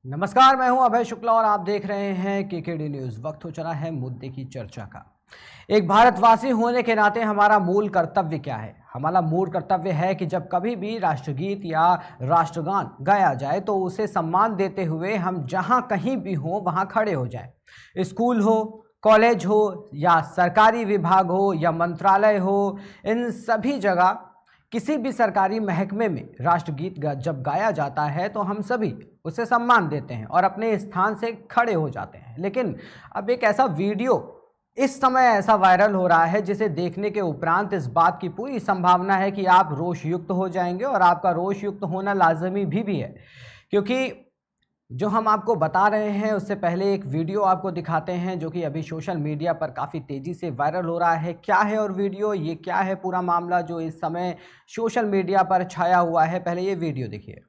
नमस्कार, मैं हूं अभय शुक्ला और आप देख रहे हैं केकेडी न्यूज। वक्त हो चला है मुद्दे की चर्चा का। एक भारतवासी होने के नाते हमारा मूल कर्तव्य क्या है? हमारा मूल कर्तव्य है कि जब कभी भी राष्ट्रगीत या राष्ट्रगान गाया जाए तो उसे सम्मान देते हुए हम जहां कहीं भी हो वहां खड़े हो जाएं। स्कूल हो, कॉलेज हो या सरकारी विभाग हो या मंत्रालय हो, इन सभी जगह किसी भी सरकारी महकमे में राष्ट्रगीत जब गाया जाता है तो हम सभी उसे सम्मान देते हैं और अपने स्थान से खड़े हो जाते हैं। लेकिन अब एक ऐसा वीडियो इस समय ऐसा वायरल हो रहा है जिसे देखने के उपरांत इस बात की पूरी संभावना है कि आप रोष युक्त हो जाएंगे, और आपका रोष युक्त होना लाजमी भी है, क्योंकि जो हम आपको बता रहे हैं उससे पहले एक वीडियो आपको दिखाते हैं जो कि अभी सोशल मीडिया पर काफ़ी तेज़ी से वायरल हो रहा है। क्या है और वीडियो, ये क्या है पूरा मामला जो इस समय सोशल मीडिया पर छाया हुआ है, पहले ये वीडियो देखिए।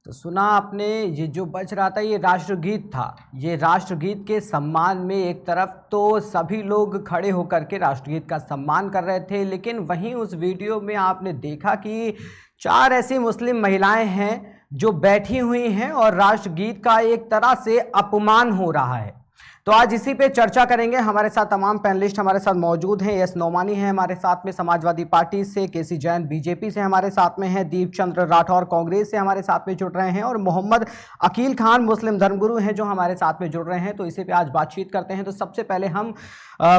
तो सुना आपने, ये जो बज रहा था ये राष्ट्रगीत था। ये राष्ट्रगीत के सम्मान में एक तरफ तो सभी लोग खड़े होकर के राष्ट्रगीत का सम्मान कर रहे थे, लेकिन वहीं उस वीडियो में आपने देखा कि 4 ऐसी मुस्लिम महिलाएं हैं जो बैठी हुई हैं और राष्ट्रगीत का एक तरह से अपमान हो रहा है। तो आज इसी पे चर्चा करेंगे। हमारे साथ तमाम पैनलिस्ट हमारे साथ मौजूद हैं। एस नोमानी हैं हमारे साथ में समाजवादी पार्टी से, केसी जैन बीजेपी से हमारे साथ में हैं, दीप चंद्र राठौर कांग्रेस से हमारे साथ में जुड़ रहे हैं, और मोहम्मद अकील खान मुस्लिम धर्मगुरु हैं जो हमारे साथ में जुड़ रहे हैं। तो इसी पे आज बातचीत करते हैं। तो सबसे पहले हम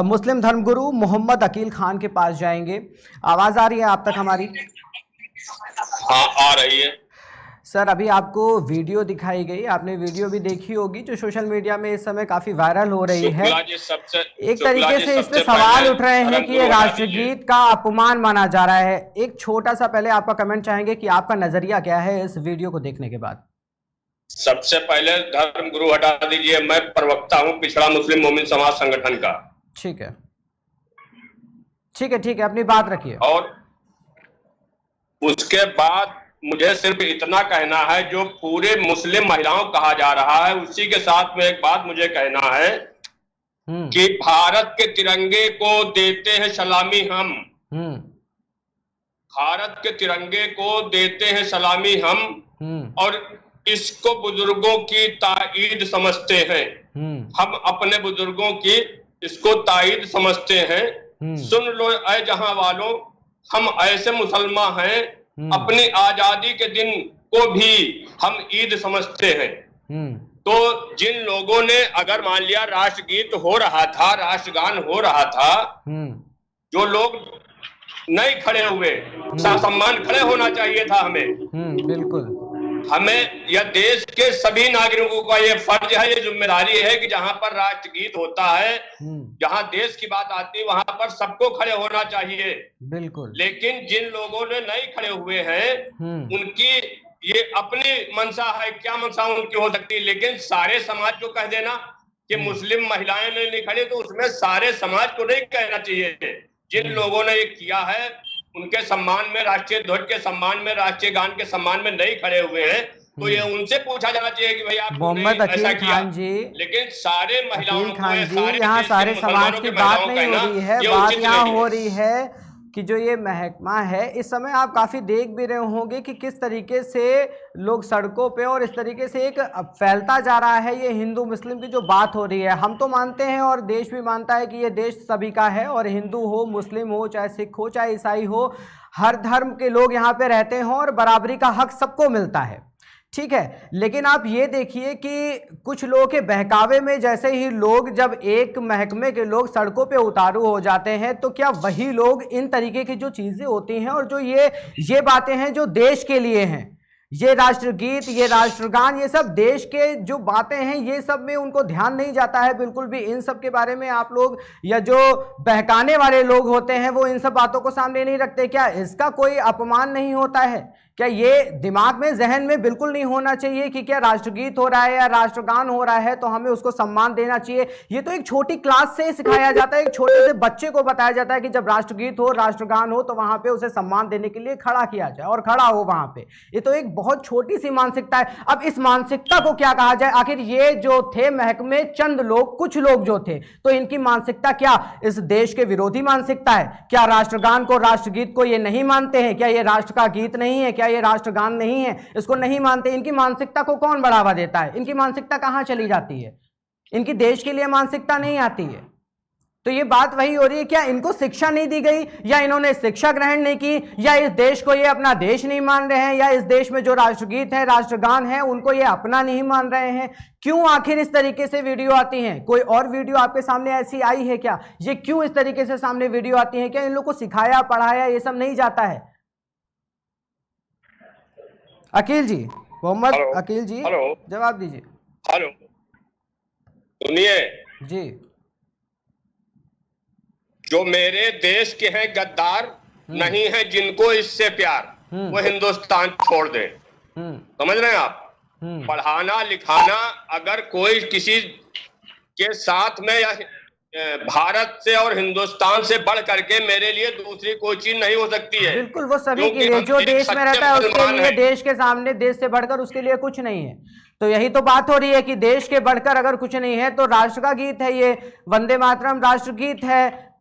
मुस्लिम धर्मगुरु मोहम्मद अकील खान के पास जाएंगे। आवाज़ आ रही है आप तक हमारी? हाँ, आ रही है सर। अभी आपको वीडियो दिखाई गई, आपने वीडियो भी देखी होगी जो सोशल मीडिया में इस समय काफी वायरल हो रही है। एक तरीके से इस पे सवाल उठ रहे हैं कि ये राष्ट्रगीत का अपमान माना जा रहा है। एक छोटा सा पहले आपका कमेंट चाहेंगे कि आपका नजरिया क्या है इस वीडियो को देखने के बाद? सबसे पहले धर्म गुरु हटा दीजिए। मैं प्रवक्ता हूँ पिछड़ा मुस्लिम मोमिन समाज संगठन का। ठीक है, ठीक है, ठीक है, अपनी बात रखिए। और उसके बाद मुझे सिर्फ इतना कहना है, जो पूरे मुस्लिम महिलाओं कहा जा रहा है उसी के साथ में एक बात मुझे कहना है कि भारत के तिरंगे को देते हैं सलामी हम। भारत के तिरंगे को देते हैं सलामी हम, और इसको बुजुर्गों की ताईद समझते हैं। हम अपने बुजुर्गों की इसको ताईद समझते हैं। सुन लो ऐ जहां वालों, हम ऐसे मुसलमान हैं, अपनी आजादी के दिन को भी हम ईद समझते हैं। तो जिन लोगों ने, अगर मान लिया राष्ट्रगीत हो रहा था, राष्ट्रगान हो रहा था, जो लोग नहीं खड़े हुए, सम्मान खड़े होना चाहिए था हमें। बिल्कुल, हमें यह देश के सभी नागरिकों का ये फर्ज है, ये जिम्मेदारी है कि जहां पर राष्ट्रगीत होता है, जहां देश की बात आती है, वहां पर सबको खड़े होना चाहिए। बिल्कुल। लेकिन जिन लोगों ने नहीं खड़े हुए हैं उनकी ये अपनी मंशा है, क्या मंशा उनकी हो सकती है। लेकिन सारे समाज को कह देना कि मुस्लिम महिलाएं नहीं खड़ी, तो उसमें सारे समाज को नहीं कहना चाहिए। जिन लोगों ने ये किया है उनके सम्मान में, राष्ट्रीय ध्वज के सम्मान में, राष्ट्रीय गान के सम्मान में नहीं खड़े हुए हैं, तो ये उनसे पूछा जाना चाहिए कि भाई आप मोहम्मद अकील खान जी, लेकिन सारे महिलाओं को, यहाँ सारे समाज की बात नहीं हो रही है। बात यहाँ हो रही है कि जो ये महकमा है, इस समय आप काफ़ी देख भी रहे होंगे कि किस तरीके से लोग सड़कों पे और इस तरीके से एक फैलता जा रहा है ये हिंदू मुस्लिम की जो बात हो रही है। हम तो मानते हैं और देश भी मानता है कि ये देश सभी का है, और हिंदू हो, मुस्लिम हो, चाहे सिख हो, चाहे ईसाई हो, हर धर्म के लोग यहाँ पे रहते हों और बराबरी का हक सबको मिलता है। ठीक है, लेकिन आप ये देखिए कि कुछ लोगों के बहकावे में जैसे ही लोग, जब एक महकमे के लोग सड़कों पे उतारू हो जाते हैं, तो क्या वही लोग इन तरीके की जो चीज़ें होती हैं और जो ये बातें हैं जो देश के लिए हैं, ये राष्ट्रगीत, ये राष्ट्रगान, ये सब देश के जो बातें हैं, ये सब में उनको ध्यान नहीं जाता है बिल्कुल भी। इन सब के बारे में आप लोग या जो बहकाने वाले लोग होते हैं वो इन सब बातों को सामने नहीं रखते। क्या इसका कोई अपमान नहीं होता है? क्या ये दिमाग में, जहन में बिल्कुल नहीं होना चाहिए कि क्या राष्ट्रगीत हो रहा है या राष्ट्रगान हो रहा है तो हमें उसको सम्मान देना चाहिए? ये तो एक छोटी क्लास से सिखाया जाता है, एक छोटे से बच्चे को बताया जाता है कि जब राष्ट्रगीत हो, राष्ट्रगान हो तो वहां पे उसे सम्मान देने के लिए खड़ा किया जाए और खड़ा हो वहां पे। ये तो एक बहुत छोटी सी मानसिकता है। अब इस मानसिकता को क्या कहा जाए? आखिर ये जो थे महकमे चंद लोग, कुछ लोग जो थे, तो इनकी मानसिकता क्या इस देश के विरोधी मानसिकता है? क्या राष्ट्रगान को, राष्ट्रगीत को ये नहीं मानते हैं? क्या ये राष्ट्र का गीत नहीं है? क्या ये राष्ट्रगान नहीं है? इसको नहीं मानते। इनकी मानसिकता को कौन बढ़ावा देता है? इनकी मानसिकता कहां चली जाती है? इनकी देश के लिए मानसिकता नहीं आती है। तो ये बात वही हो रही है, क्या इनको शिक्षा नहीं दी गई, या इन्होंने शिक्षा ग्रहण नहीं की, या इस देश को ये अपना देश नहीं मान रहे हैं, या इस देश में जो राष्ट्रगीत है, राष्ट्रगान है, उनको ये अपना नहीं मान रहे हैं? क्यों आखिर इस तरीके से वीडियो आती हैं? कोई और वीडियो आपके सामने ऐसी आई है क्या? ये क्यों इस तरीके से सामने वीडियो आती है? क्या इन लोगों को सिखाया पढ़ाया ये सब नहीं जाता है? अकील जी, मोहम्मद अकील जी, जवाब दीजिए। हेलो, सुनिए जी। जो मेरे देश के हैं गद्दार नहीं है, जिनको इससे प्यार, वो हिंदुस्तान छोड़ दे। समझ रहे हैं आप? पढ़ाना लिखाना अगर कोई किसी के साथ में, या भारत से और हिंदुस्तान से बढ़ करके मेरे लिए दूसरी कोई चीज नहीं हो सकती है। बिल्कुल, वो सभी के लिए, जो देश में रहता है उसके लिए, देश के सामने, देश से बढ़कर उसके लिए कुछ नहीं है। तो यही तो बात हो रही है कि देश के बढ़कर अगर कुछ नहीं है तो राष्ट्र का गीत है ये, वंदे मातरम राष्ट्रगीत है,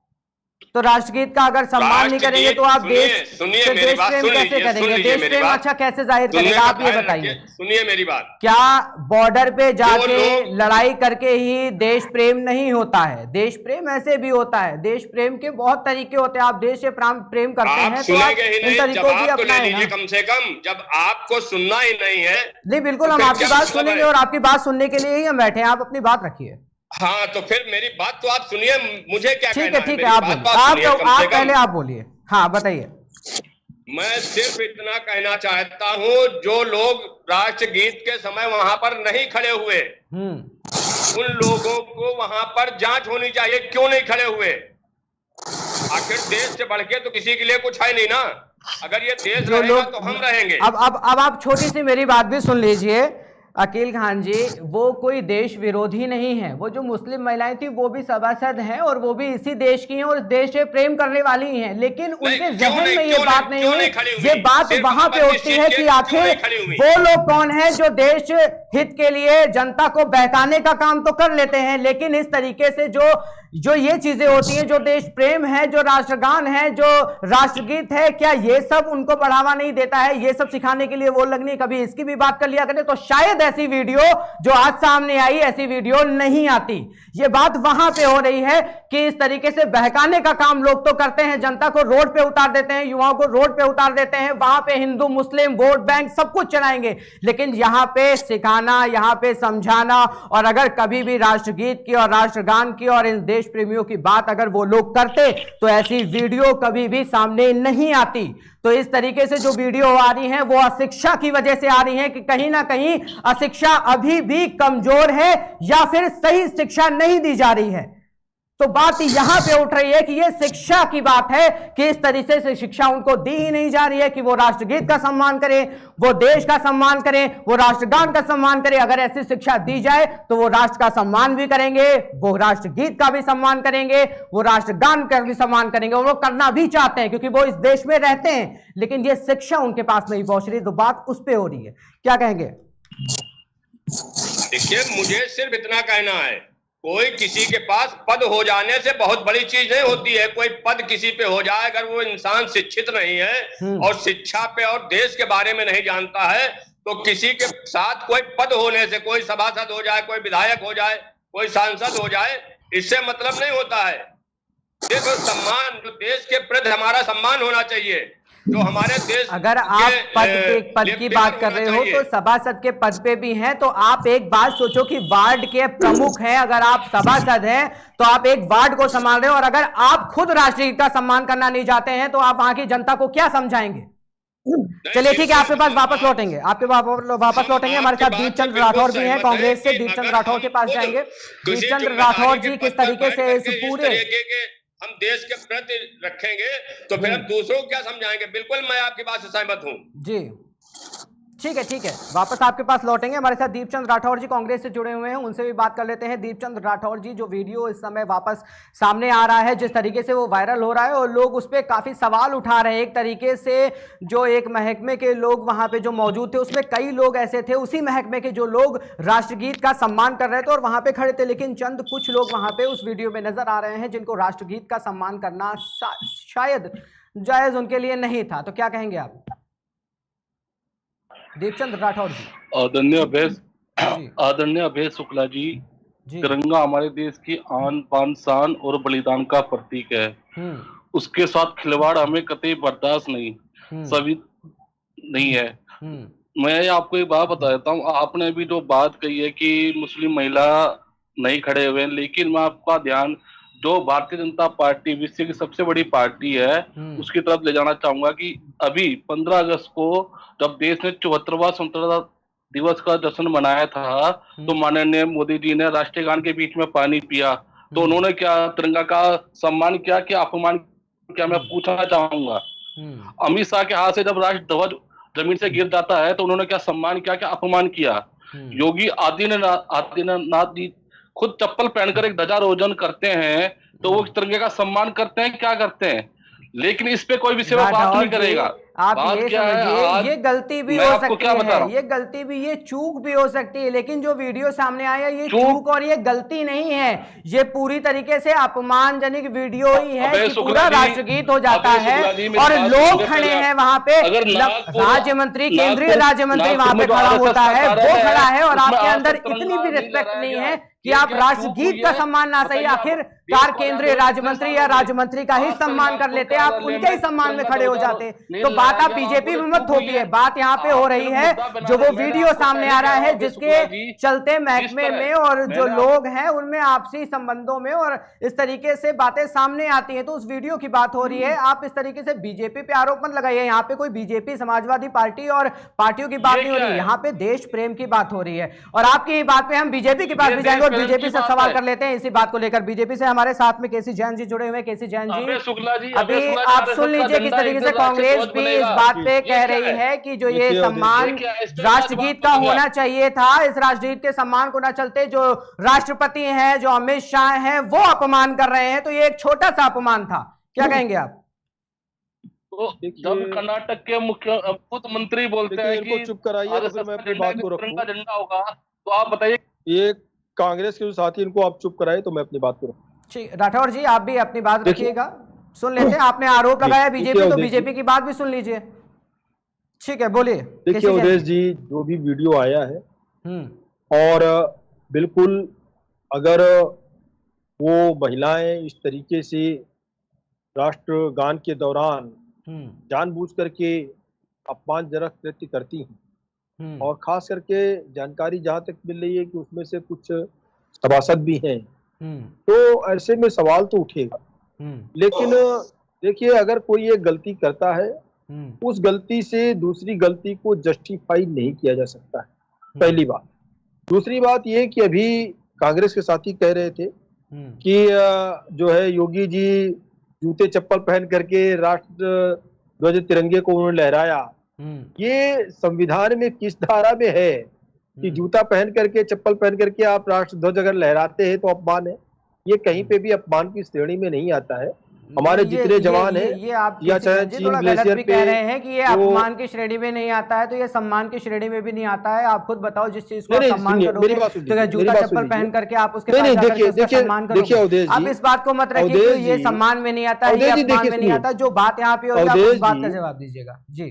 तो राष्ट्रगीत का अगर सम्मान नहीं करेंगे तो आप देश प्रेम कैसे करेंगे? देश प्रेम अच्छा कैसे जाहिर करेंगे? आप ये बताइए। सुनिए मेरी बात, क्या बॉर्डर पे जाके लड़ाई करके ही देश प्रेम नहीं होता है? देश प्रेम ऐसे भी होता है। देश प्रेम के बहुत तरीके होते हैं। आप देश से प्रेम करते हैं तो आप इन तरीकों की अपनाएं ना। कम से कम जब आपको सुनना ही नहीं है। नहीं, बिल्कुल, हम आपकी बात सुनेंगे और आपकी बात सुनने के लिए ही हम बैठे हैं। आप अपनी बात रखिए। हाँ, तो फिर मेरी बात तो आप सुनिए, मुझे क्या कहना है? ठीक है, आप पहले आप बोलिए। हाँ, बताइए। मैं सिर्फ इतना कहना चाहता हूँ, जो लोग राष्ट्रगीत के समय वहां पर नहीं खड़े हुए, उन लोगों को वहां पर जांच होनी चाहिए, क्यों नहीं खड़े हुए? आखिर देश से बढ़ के तो किसी के लिए कुछ है नहीं ना। अगर ये देश रहेगा तो हम रहेंगे। अब आप छोटी सी मेरी बात भी सुन लीजिए। अकील खान जी, वो कोई देश विरोधी नहीं है। वो जो मुस्लिम महिलाएं थी वो भी सभासद हैं और वो भी इसी देश की हैं और देश से प्रेम करने वाली ही हैं, लेकिन उनके जहन में ये बात नहीं हुई। ये बात वहां पे उठती है कि आखिर वो लोग कौन है जो देश हित के लिए जनता को बहकाने का काम तो कर लेते हैं, लेकिन इस तरीके से जो ये चीजें होती हैं, जो देश प्रेम है, जो राष्ट्रगान है, जो राष्ट्रगीत है, क्या ये सब उनको बढ़ावा नहीं देता है? ये सब सिखाने के लिए वो लोग नहीं कभी इसकी भी बात कर लिया करें तो शायद ऐसी वीडियो जो आज सामने आई, ऐसी वीडियो नहीं आती। ये बात वहां पे हो रही है कि इस तरीके से बहकाने का काम लोग तो करते हैं, जनता को रोड पे उतार देते हैं, युवाओं को रोड पे उतार देते हैं, वहां पे हिंदू मुस्लिम वोट बैंक सब कुछ चलाएंगे, लेकिन यहां पे सिखाना, यहां पे समझाना, और अगर कभी भी राष्ट्रगीत की और राष्ट्रगान की और इन देश प्रेमियों की बात अगर वो लोग करते तो ऐसी वीडियो कभी भी सामने नहीं आती। तो इस तरीके से जो वीडियो आ रही हैं वो अशिक्षा की वजह से आ रही हैं कि कहीं ना कहीं अशिक्षा अभी भी कमजोर है या फिर सही शिक्षा नहीं दी जा रही है। तो बात यहां पे उठ रही है कि ये शिक्षा की बात है कि इस तरीके से शिक्षा उनको दी ही नहीं जा रही है कि वो राष्ट्रगीत का सम्मान करें, वो देश का सम्मान करें, वो राष्ट्रगान का सम्मान करें। अगर ऐसी शिक्षा दी जाए तो वो राष्ट्र का सम्मान भी करेंगे, वो राष्ट्रगीत का भी सम्मान करेंगे, वो राष्ट्रगान का भी सम्मान करेंगे, और वो करना भी चाहते हैं क्योंकि वो इस देश में रहते हैं, लेकिन ये शिक्षा उनके पास नहीं पहुंच रही। तो बात उस पर हो रही है। क्या कहेंगे? देखिए, मुझे सिर्फ इतना कहना है, कोई किसी के पास पद हो जाने से बहुत बड़ी चीज नहीं होती है। कोई पद किसी पे हो जाए, अगर वो इंसान शिक्षित नहीं है और शिक्षा पे और देश के बारे में नहीं जानता है, तो किसी के साथ कोई पद होने से, कोई सभासद हो जाए, कोई विधायक हो जाए, कोई सांसद हो जाए, इससे मतलब नहीं होता है। देखो, सम्मान, जो देश के प्रति हमारा सम्मान होना चाहिए, जो हमारे देश, अगर आप पद की बात कर रहे हो तो सभासद के पद पे भी हैं, तो आप एक बात सोचो कि वार्ड के प्रमुख हैं, अगर आप सभासद हैं तो आप एक वार्ड को संभाल रहे हो, और अगर आप खुद राष्ट्रगीत का सम्मान करना नहीं चाहते हैं तो आप वहां की जनता को क्या समझाएंगे? चलिए ठीक है, आपके पास वापस लौटेंगे, आपके वापस लौटेंगे। हमारे साथ दीपचंद राठौर भी हैं कांग्रेस से, दीपचंद राठौर के पास जाएंगे। दीपचंद राठौर जी, किस तरीके से इस पूरे हम देश के प्रति रखेंगे तो फिर हम दूसरों को क्या समझाएंगे। बिल्कुल मैं आपकी बात से सहमत हूं जी। ठीक है, वापस आपके पास लौटेंगे। हमारे साथ दीपचंद राठौर जी कांग्रेस से जुड़े हुए हैं, उनसे भी बात कर लेते हैं। दीपचंद राठौर जी, जो वीडियो इस समय वापस सामने आ रहा है, जिस तरीके से वो वायरल हो रहा है और लोग उस पर काफी सवाल उठा रहे हैं, एक तरीके से जो एक महकमे के लोग वहां पे जो मौजूद थे, उसमें कई लोग ऐसे थे उसी महकमे के जो लोग राष्ट्रगीत का सम्मान कर रहे थे और वहां पे खड़े थे, लेकिन चंद कुछ लोग वहां पे उस वीडियो में नजर आ रहे हैं जिनको राष्ट्रगीत का सम्मान करना शायद जायज उनके लिए नहीं था। तो क्या कहेंगे आप दीपचंद राठौर जी? आदरणीय अभय शुक्ला जी, तिरंगा हमारे देश की आन बान शान और बलिदान का प्रतीक है। उसके साथ खिलवाड़ हमें कतई बर्दाश्त नहीं, सभी नहीं है। मैं आपको एक बात बता देता हूँ, आपने अभी जो बात कही है कि मुस्लिम महिला नहीं खड़े हुए, लेकिन मैं आपका ध्यान जो भारतीय जनता पार्टी विश्व की सबसे बड़ी पार्टी है उसकी तरफ ले जाना चाहूंगा कि अभी 15 अगस्त को जब देश ने 74वां स्वतंत्रता दिवस का जश्न मनाया था तो माननीय मोदी जी ने राष्ट्रीय गान के बीच में पानी पिया, तो उन्होंने क्या तिरंगा का सम्मान किया कि अपमान किया, मैं पूछना चाहूंगा। अमित शाह के हाथ से जब राष्ट्र ध्वज जमीन से गिर जाता है तो उन्होंने क्या सम्मान किया, क्या अपमान किया? योगी आदित्यनाथ जी खुद चप्पल पहनकर एक ध्वजारोहण करते हैं तो वो तिरंगे का सम्मान करते हैं, क्या करते हैं? लेकिन इस पे कोई विषय में बात नहीं करेगा। आप ये समझिए, ये गलती भी हो सकती है, ये गलती भी, ये चूक भी हो सकती है, लेकिन जो वीडियो सामने आया ये चूक और ये गलती नहीं है, ये पूरी तरीके से अपमानजनक वीडियो ही है कि पूरा राष्ट्रगीत हो जाता है और लोग खड़े हैं वहां पे, राज्य मंत्री, केंद्रीय राज्य मंत्री वहां पे खड़ा होता है, वो खड़ा है और आपके अंदर इतनी भी रिस्पेक्ट नहीं है कि आप राष्ट्रगीत का सम्मान ना सही, आखिरकार केंद्रीय राज्य मंत्री या राज्य मंत्री का ही सम्मान कर लेते, आप उनके ही सम्मान में खड़े हो जाते। तो बात आप बीजेपी में मत थोपिए, बात यहाँ पे हो रही है जो वो वीडियो सामने आ रहा है जिसके चलते महकमे में और जो लोग हैं उनमें आपसी संबंधों में और इस तरीके से बातें सामने आती हैं, तो उस वीडियो की बात हो रही है। आप इस तरीके से बीजेपी पे आरोप मत लगाइए, यहाँ पे कोई बीजेपी, समाजवादी पार्टी और पार्टियों की बात नहीं हो रही है, यहाँ पे देश प्रेम की बात हो रही है। और आपकी ही बात पे हम बीजेपी के पास भी जाएंगे और बीजेपी से सवाल कर लेते हैं इसी बात को लेकर। बीजेपी से हमारे साथ में केसी जैन जी जुड़े हुए हैं। केसी जैन जी, अभी आप सुन लीजिए किस तरीके से कांग्रेस भी इस बात पे कह रही है कि जो ये सम्मान राष्ट्रगीत का होना चाहिए था, इस राष्ट्रगीत के सम्मान को ना चलते जो राष्ट्रपति हैं, जो अमित शाह हैं, वो अपमान कर रहे हैं, तो ये एक छोटा सा अपमान था। क्या कहेंगे आप? तो जब कर्नाटक के मुख्यमंत्री बोलते हैं कि चुप कराइए तो फिर मैं अपनी बात को रखूं। झंडा होगा, तो आप बताइए। ये कांग्रेस के जो साथी, इनको आप चुप कराइए तो मैं अपनी बात को रखूं। ठीक, राठौर जी आप भी अपनी बात रखिएगा, सुन लेते हैं। आपने आरोप लगाया बीजेपी, तो बीजेपी की बात भी सुन लीजिए। ठीक है, बोलिए। देखिए उदेश जी, जो भी वीडियो आया है और बिल्कुल अगर वो महिलाएं इस तरीके से राष्ट्रगान के दौरान जानबूझ करके अपमानजनक कृत्य करती हैं और खास करके जानकारी जहां तक मिल रही है कि उसमें से कुछ सभासद भी हैं, तो ऐसे में सवाल तो उठेगा। लेकिन देखिए, अगर कोई एक गलती करता है, उस गलती से दूसरी गलती को जस्टिफाई नहीं किया जा सकता है, पहली बात। दूसरी बात ये कि अभी कांग्रेस के साथी कह रहे थे कि जो है योगी जी जूते चप्पल पहन करके राष्ट्र ध्वज तिरंगे को उन्होंने लहराया। ये संविधान में किस धारा में है कि जूता पहन करके, चप्पल पहन करके आप राष्ट्र ध्वज अगर लहराते हैं तो अपमान है? ये कहीं पे भी अपमान की श्रेणी में नहीं आता है। हमारे जितने जवान हैं, ये आप या चाहे चीन ग्लेशियर पे कह रहे हैं कि ये अपमान की श्रेणी में नहीं आता है, तो ये सम्मान की श्रेणी में भी नहीं आता है। आप खुद बताओ, जिस चीज को सम्मान करोगे तो जूता चप्पल पहन करके आप उसके सम्मान करोगे। आप इस बात को मत रखिए कि ये सम्मान में नहीं आता है, ये अपमान में नहीं आता। जो बात यहाँ पे हो, उस बात का जवाब दीजिएगा जी।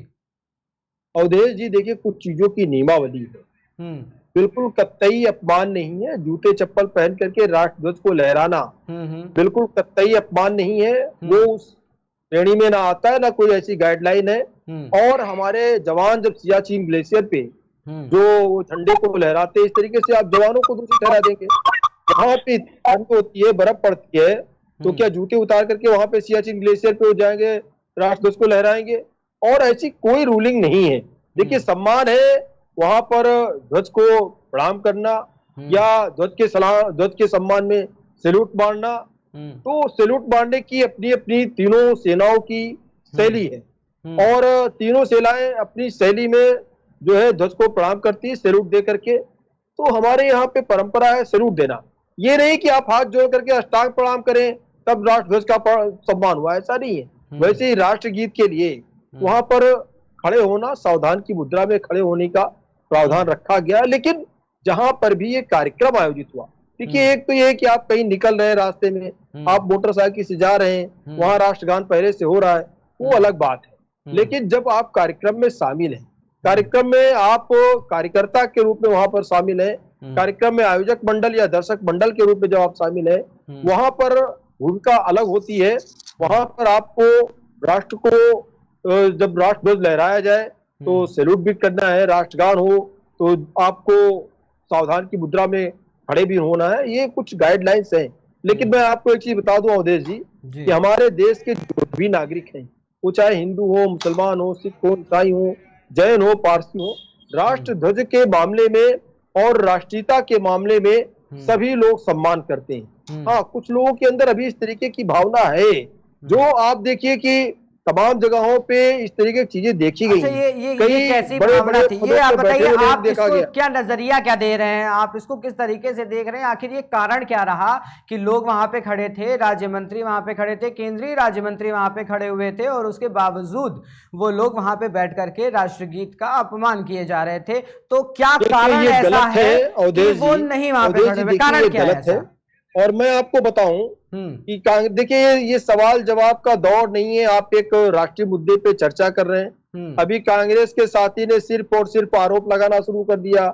अवधेश जी, देखिए कुछ चीजों की नियमावली है, बिल्कुल कतई अपमान नहीं है। जूते चप्पल पहन करके राष्ट्र ध्वज को लहराना बिल्कुल कतई अपमान नहीं है, वो उस श्रेणी में ना आता है, ना कोई ऐसी गाइडलाइन है। और हमारे जवान जब सियाचिन ग्लेशियर पे जो झंडे को लहराते हैं, इस तरीके से आप जवानों को दोषी ठहरा देंगे? वहां पे ठंड होती है, बर्फ पड़ती है, तो क्या जूते उतार करके वहां पे सियाचिन ग्लेशियर पे जाएंगे, राष्ट्र ध्वज को लहराएंगे? और ऐसी कोई रूलिंग नहीं है। देखिए, सम्मान है वहां पर ध्वज को प्रणाम करना या ध्वज के सम्मान में सैल्यूट मारना। तो सैल्यूट मारने की अपनी अपनी तीनों सेनाओं की शैली है और तीनों सेनाएं अपनी शैली में जो है ध्वज को प्रणाम करती है सैल्यूट दे करके। तो हमारे यहाँ पे परंपरा है सैल्यूट देना। ये नहीं कि आप हाथ जोड़ करके अष्टांग प्रणाम करें तब राष्ट्र ध्वज का सम्मान हुआ, ऐसा नहीं है। वैसे ही राष्ट्रगीत के लिए वहां पर खड़े होना, सावधान की मुद्रा में खड़े होने का प्रावधान रखा गया। लेकिन जहां पर भी ये कार्यक्रम आयोजित हुआ, देखिए, एक तो ये है कि आप कहीं निकल रहे हैं रास्ते में, आप मोटरसाइकिल से जा रहे हैं, वहां राष्ट्रगान पहले से हो रहा है, वो अलग बात है। लेकिन जब आप कार्यक्रम में शामिल हैं, कार्यक्रम में आप कार्यकर्ता के रूप में वहां पर शामिल है, कार्यक्रम में आयोजक मंडल या दर्शक मंडल के रूप में जब आप शामिल है, वहां पर भूमिका अलग होती है। वहां पर आपको राष्ट्र को जब राष्ट्र ध्वज लहराया जाए तो सैल्यूट भी करना है, राष्ट्रगान हो तो आपको सावधान की मुद्रा में खड़े भी होना है। ये कुछ गाइडलाइंस हैं। लेकिन मैं आपको एक चीज बता दूं अवधेश जी कि हमारे देश के जो भी नागरिक हैं, वो चाहे हिंदू हो, मुसलमान हो, सिख हो, ईसाई हो, जैन हो, पारसी हो, राष्ट्र ध्वज के मामले में और राष्ट्रीयता के मामले में सभी लोग सम्मान करते हैं। हाँ, कुछ लोगों के अंदर अभी इस तरीके की भावना है जो आप देखिए कि तमाम जगहों पे इस तरीके की चीजें देखी गई हैं। ये कैसी भावना थी, ये आप बताइए, आप इसको क्या नजरिया क्या दे रहे हैं, आप इसको किस तरीके से देख रहे हैं? आखिर ये कारण क्या रहा कि लोग वहां पे खड़े थे, राज्य मंत्री वहां पे खड़े थे, केंद्रीय राज्य मंत्री वहां पे खड़े हुए थे और उसके बावजूद वो लोग वहां पे बैठ करके राष्ट्रगीत का अपमान किए जा रहे थे? तो क्या कारण ऐसा है कि वो नहीं वहां पे खड़े हुए? कारण क्या है? और मैं आपको बताऊं कि देखिए, ये सवाल जवाब का दौर नहीं है। आप एक राष्ट्रीय मुद्दे पे चर्चा कर रहे हैं। अभी कांग्रेस के साथी ने सिर्फ और सिर्फ आरोप लगाना शुरू कर दिया।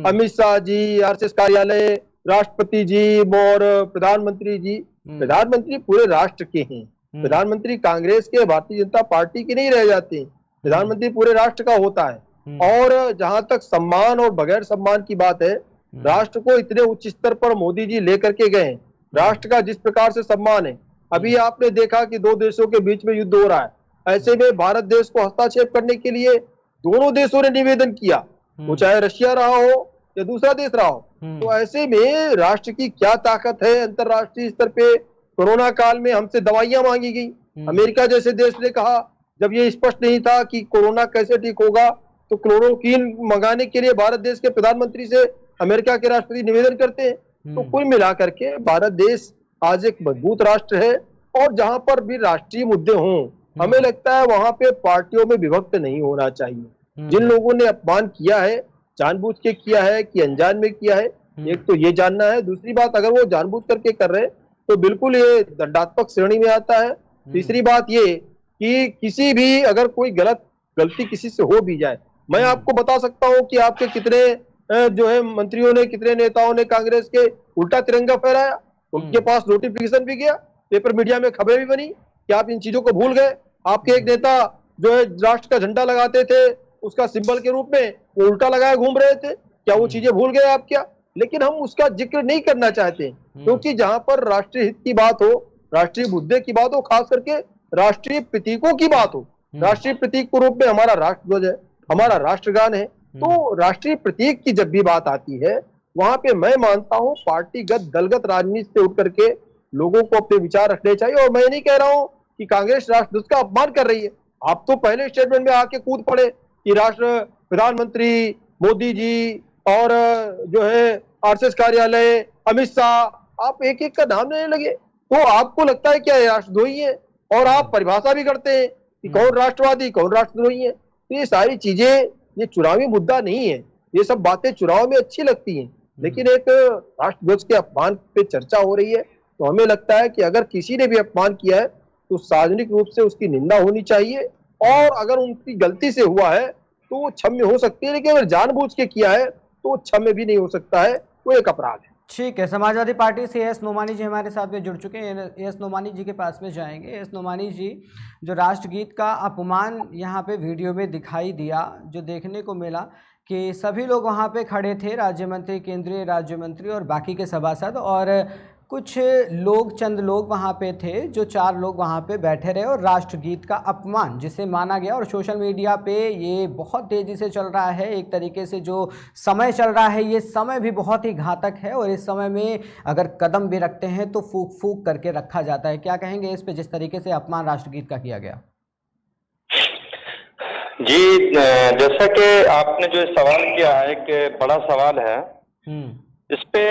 अमित शाह जी, आरएसएस कार्यालय, राष्ट्रपति जी और प्रधानमंत्री जी। प्रधानमंत्री पूरे राष्ट्र के हैं। प्रधानमंत्री कांग्रेस के, भारतीय जनता पार्टी के नहीं रह जाते। प्रधानमंत्री पूरे राष्ट्र का होता है। और जहां तक सम्मान और बगैर सम्मान की बात है, राष्ट्र को इतने उच्च स्तर पर मोदी जी लेकर के गए हैं। राष्ट्र का जिस प्रकार से सम्मान है, अभी आपने देखा कि दो देशों के बीच में युद्ध हो रहा है। ऐसे में भारत देश को हस्तक्षेप करने के लिए दोनों देशों ने निवेदन किया, वो चाहे रशिया रहा हो या दूसरा देश रहा हो। तो ऐसे में राष्ट्र की क्या ताकत है? अंतरराष्ट्रीय स्तर पे कोरोना काल में हमसे दवाइयां मांगी गई। अमेरिका जैसे देश ने कहा, जब ये स्पष्ट नहीं था कि कोरोना कैसे ठीक होगा, तो क्लोरोक्विन मंगाने के लिए भारत देश के प्रधानमंत्री से अमेरिका के राष्ट्रपति निवेदन करते हैं। तो कुल मिलाकर के भारत देश आज एक मजबूत राष्ट्र है। और जहां पर भी राष्ट्रीय मुद्दे हों, हमें लगता है वहां पे पार्टियों में विभक्त नहीं होना चाहिए। जिन लोगों ने अपमान किया है, जानबूझ के किया है कि अनजान में किया है, एक तो ये जानना है। दूसरी बात, अगर वो जानबूझ करके कर रहे तो बिल्कुल ये दंडात्मक श्रेणी में आता है। तीसरी बात ये कि किसी भी अगर कोई गलती किसी से हो भी जाए, मैं आपको बता सकता हूँ कि आपके कितने जो है मंत्रियों ने, कितने नेताओं ने कांग्रेस के उल्टा तिरंगा फहराया, उनके पास नोटिफिकेशन भी गया, पेपर मीडिया में खबरें भी बनी कि आप इन चीजों को भूल गए। आपके एक नेता जो है राष्ट्र का झंडा लगाते थे, उसका सिंबल के रूप में वो उल्टा लगाए घूम रहे थे, क्या वो चीजें भूल गए आप क्या? लेकिन हम उसका जिक्र नहीं करना चाहते, क्योंकि जहां पर राष्ट्रीय हित की बात हो, राष्ट्रीय मुद्दे की बात हो, खास करके राष्ट्रीय प्रतीकों की बात हो, राष्ट्रीय प्रतीक के रूप में हमारा राष्ट्रध्वज है, हमारा राष्ट्रगान है। तो राष्ट्रीय प्रतीक की जब भी बात आती है, वहां पे मैं मानता हूं पार्टीगत दलगत राजनीति से उठ करके लोगों को अपने विचार रखने चाहिए। और मैं नहीं कह रहा हूं कि कांग्रेस राष्ट्रध्वज का अपमान कर रही है। आप तो पहले स्टेटमेंट में आके कूद पड़े कि प्रधानमंत्री मोदी जी और जो है आरएसएस कार्यालय, अमित शाह, आप एक एक का नाम लेने लगे। तो आपको लगता है क्या राष्ट्रद्रोही है? और आप परिभाषा भी करते हैं कि कौन राष्ट्रवादी, कौन राष्ट्रद्रोही है। तो ये सारी चीजें, ये चुनावी मुद्दा नहीं है। ये सब बातें चुनाव में अच्छी लगती हैं, लेकिन एक राष्ट्रध्वज के अपमान पे चर्चा हो रही है, तो हमें लगता है कि अगर किसी ने भी अपमान किया है तो सार्वजनिक रूप से उसकी निंदा होनी चाहिए। और अगर उनकी गलती से हुआ है तो वो क्षम्य हो सकती है, लेकिन अगर जानबूझ के किया है तो वो क्षम्य भी नहीं हो सकता है, वो एक अपराध है। ठीक है, समाजवादी पार्टी से एस नोमानी जी हमारे साथ में जुड़ चुके हैं। एस नोमानी जी के पास में जाएंगे। एस नोमानी जी, जो राष्ट्रगीत का अपमान यहाँ पे वीडियो में दिखाई दिया, जो देखने को मिला कि सभी लोग वहाँ पे खड़े थे, राज्य मंत्री, केंद्रीय राज्य मंत्री और बाकी के सभासद, और कुछ लोग, चंद लोग वहाँ पे थे, जो 4 लोग वहाँ पे बैठे रहे और राष्ट्रगीत का अपमान जिसे माना गया, और सोशल मीडिया पे ये बहुत तेज़ी से चल रहा है। एक तरीके से जो समय चल रहा है, ये समय भी बहुत ही घातक है और इस समय में अगर कदम भी रखते हैं तो फूक फूक करके रखा जाता है। क्या कहेंगे इस पे, जिस तरीके से अपमान राष्ट्रगीत का किया गया? जी, जैसा कि आपने जो सवाल किया है, एक बड़ा सवाल है। इस पे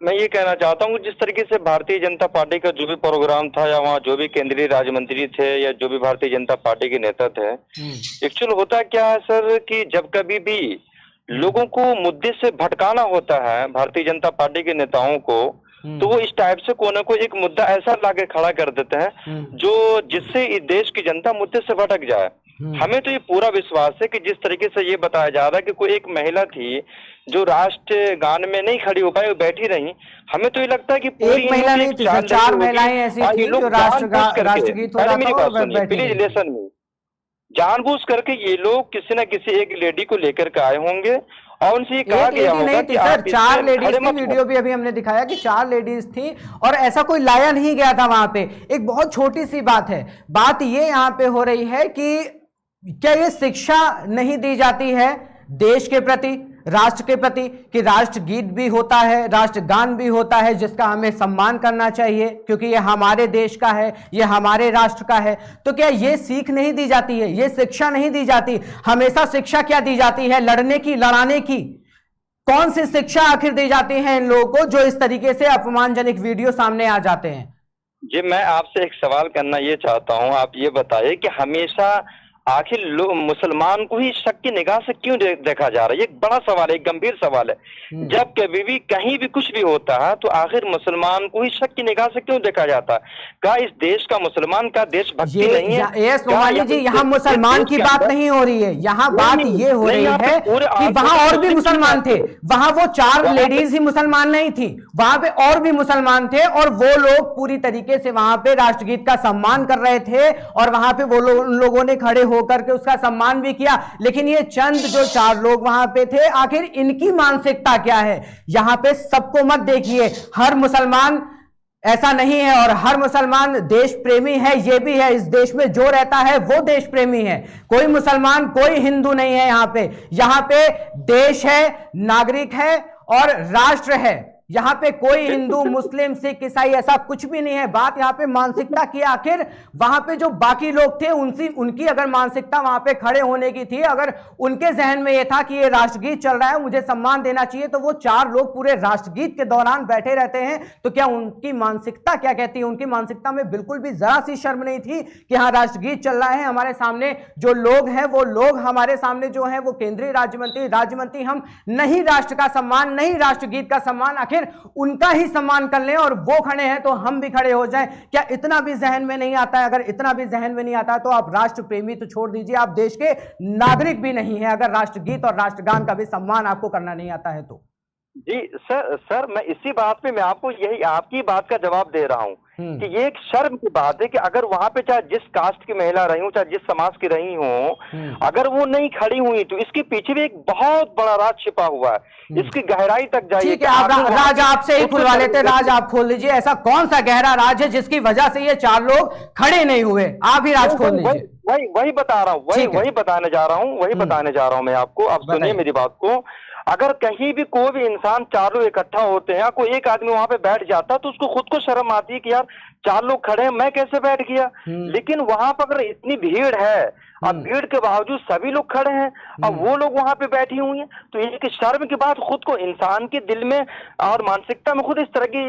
मैं ये कहना चाहता हूँ, जिस तरीके से भारतीय जनता पार्टी का जो भी प्रोग्राम था या वहाँ जो भी केंद्रीय राज्य मंत्री थे या जो भी भारतीय जनता पार्टी के नेता थे, एक्चुअल होता क्या है सर कि जब कभी भी लोगों को मुद्दे से भटकाना होता है भारतीय जनता पार्टी के नेताओं को, तो वो इस टाइप से कोने को एक मुद्दा ऐसा लाके खड़ा कर देते हैं जो जिससे इस देश की जनता मुद्दे से भटक जाए। हमें तो ये पूरा विश्वास है कि जिस तरीके से ये बताया जा रहा है कि कोई एक महिला थी जो राष्ट्र गान में नहीं खड़ी हो पाई, वो बैठी रही, हमें तो ये लगता है कि पूरी एक महिला नहीं थी, 4 महिलाएं ऐसी थी जो राष्ट्रगीत हो रहा था। प्लीज लिसन मी, जानबूझ करके ये लोग किसी न किसी एक लेडी को लेकर के आए होंगे और उनसे ये कहा गया होगा कि सर 4 लेडीज थी। वीडियो भी अभी हमने दिखाया कि 4 लेडीज थी और ऐसा कोई लाया नहीं गया था वहां पे। एक बहुत छोटी सी बात है, बात ये यहाँ पे हो रही है कि क्या ये शिक्षा नहीं दी जाती है देश के प्रति, राष्ट्र के प्रति, कि राष्ट्रगीत भी होता है, राष्ट्रगान भी होता है, जिसका हमें सम्मान करना चाहिए क्योंकि ये हमारे देश का है, ये हमारे राष्ट्र का है। तो क्या ये सीख नहीं दी जाती है, ये शिक्षा नहीं दी जाती? हमेशा शिक्षा क्या दी जाती है? लड़ने की, लड़ाने की। कौन सी शिक्षा आखिर दी जाती है इन लोगों को जो इस तरीके से अपमानजनक वीडियो सामने आ जाते हैं? जी, मैं आपसे एक सवाल करना ये चाहता हूँ, आप ये बताइए कि हमेशा आखिर लोग मुसलमान को ही शक की निगाह से क्यों देखा जा रहा है? ये एक बड़ा सवाल है, एक गंभीर सवाल है। जब कभी भी कहीं भी कुछ भी होता है तो आखिर मुसलमान को ही शक की निगाह से क्यों देखा जाता है? क्या इस देश का मुसलमान का देशभक्ति नहीं है? सोमाली जी, यहाँ मुसलमान की बात नहीं हो रही है, यहाँ बात ये हो रही है कि वहां और भी मुसलमान थे। वहां वो 4 लेडीज ही मुसलमान नहीं थी, वहां पे और भी मुसलमान थे और वो लोग पूरी तरीके से वहां पे राष्ट्रगीत का सम्मान कर रहे थे और वहां पे वो लोगों ने खड़े होकर के उसका सम्मान भी किया। लेकिन ये चंद जो 4 लोग वहां पे थे, आखिर इनकी मानसिकता क्या है? यहां पे सबको मत देखिए, हर मुसलमान ऐसा नहीं है और हर मुसलमान देश प्रेमी है, ये भी है। इस देश में जो रहता है वो देश प्रेमी है। कोई मुसलमान, कोई हिंदू नहीं है यहाँ पे देश है, नागरिक है और राष्ट्र है। यहाँ पे कोई हिंदू, मुस्लिम, सिख, ईसाई ऐसा कुछ भी नहीं है। बात यहाँ पे मानसिकता की, आखिर वहां पे जो बाकी लोग थे उनकी अगर मानसिकता वहां पे खड़े होने की थी, अगर उनके जहन में ये था कि ये राष्ट्रगीत चल रहा है, मुझे सम्मान देना चाहिए, तो वो 4 लोग पूरे राष्ट्रगीत के दौरान बैठे रहते हैं। तो क्या उनकी मानसिकता क्या कहती है? उनकी मानसिकता में बिल्कुल भी जरा सी शर्म नहीं थी कि हाँ राष्ट्रगीत चल रहा है, हमारे सामने जो लोग हैं वो लोग हमारे सामने जो है वो केंद्रीय राज्य मंत्री हम नहीं राष्ट्र का सम्मान, नहीं राष्ट्रगीत का सम्मान, आखिर उनका ही सम्मान कर लें और वो खड़े हैं तो हम भी खड़े हो जाएं। क्या इतना भी जहन में नहीं आता है? अगर इतना भी जहन में नहीं आता है तो आप राष्ट्र प्रेमी तो छोड़ दीजिए, आप देश के नागरिक भी नहीं है अगर राष्ट्रगीत और राष्ट्रगान का भी सम्मान आपको करना नहीं आता है तो। जी सर, मैं इसी बात पे मैं आपको यही आपकी बात का जवाब दे रहा हूँ कि ये एक शर्म की बात है कि अगर वहां पे चाहे जिस कास्ट की महिला रही हो, चाहे जिस समाज की रही हो, अगर वो नहीं खड़ी हुई तो इसके पीछे भी एक बहुत बड़ा राज छिपा हुआ है। इसकी गहराई तक जाइए। ठीक है, राज आपसे ही खुलवा लेते, राज आप खोल लीजिए। ऐसा कौन सा गहरा राज है जिसकी वजह से ये 4 लोग खड़े नहीं हुए? आप ही राज खोल लीजिए। वही बता रहा हूँ, वही बताने जा रहा हूँ मैं आपको। आप सुनिए मेरी बात को। अगर कहीं भी कोई भी इंसान 4 लोग इकट्ठा होते हैं, कोई एक आदमी वहां पे बैठ जाता तो उसको खुद को शर्म आती है कि यार 4 लोग खड़े हैं, मैं कैसे बैठ गया। लेकिन वहां पर अगर इतनी भीड़ है, अब भीड़ के बावजूद सभी लोग खड़े हैं, अब वो लोग वहां पे बैठी हुई हैं, तो एक शर्म की बात खुद को इंसान के दिल में और मानसिकता में खुद इस तरह की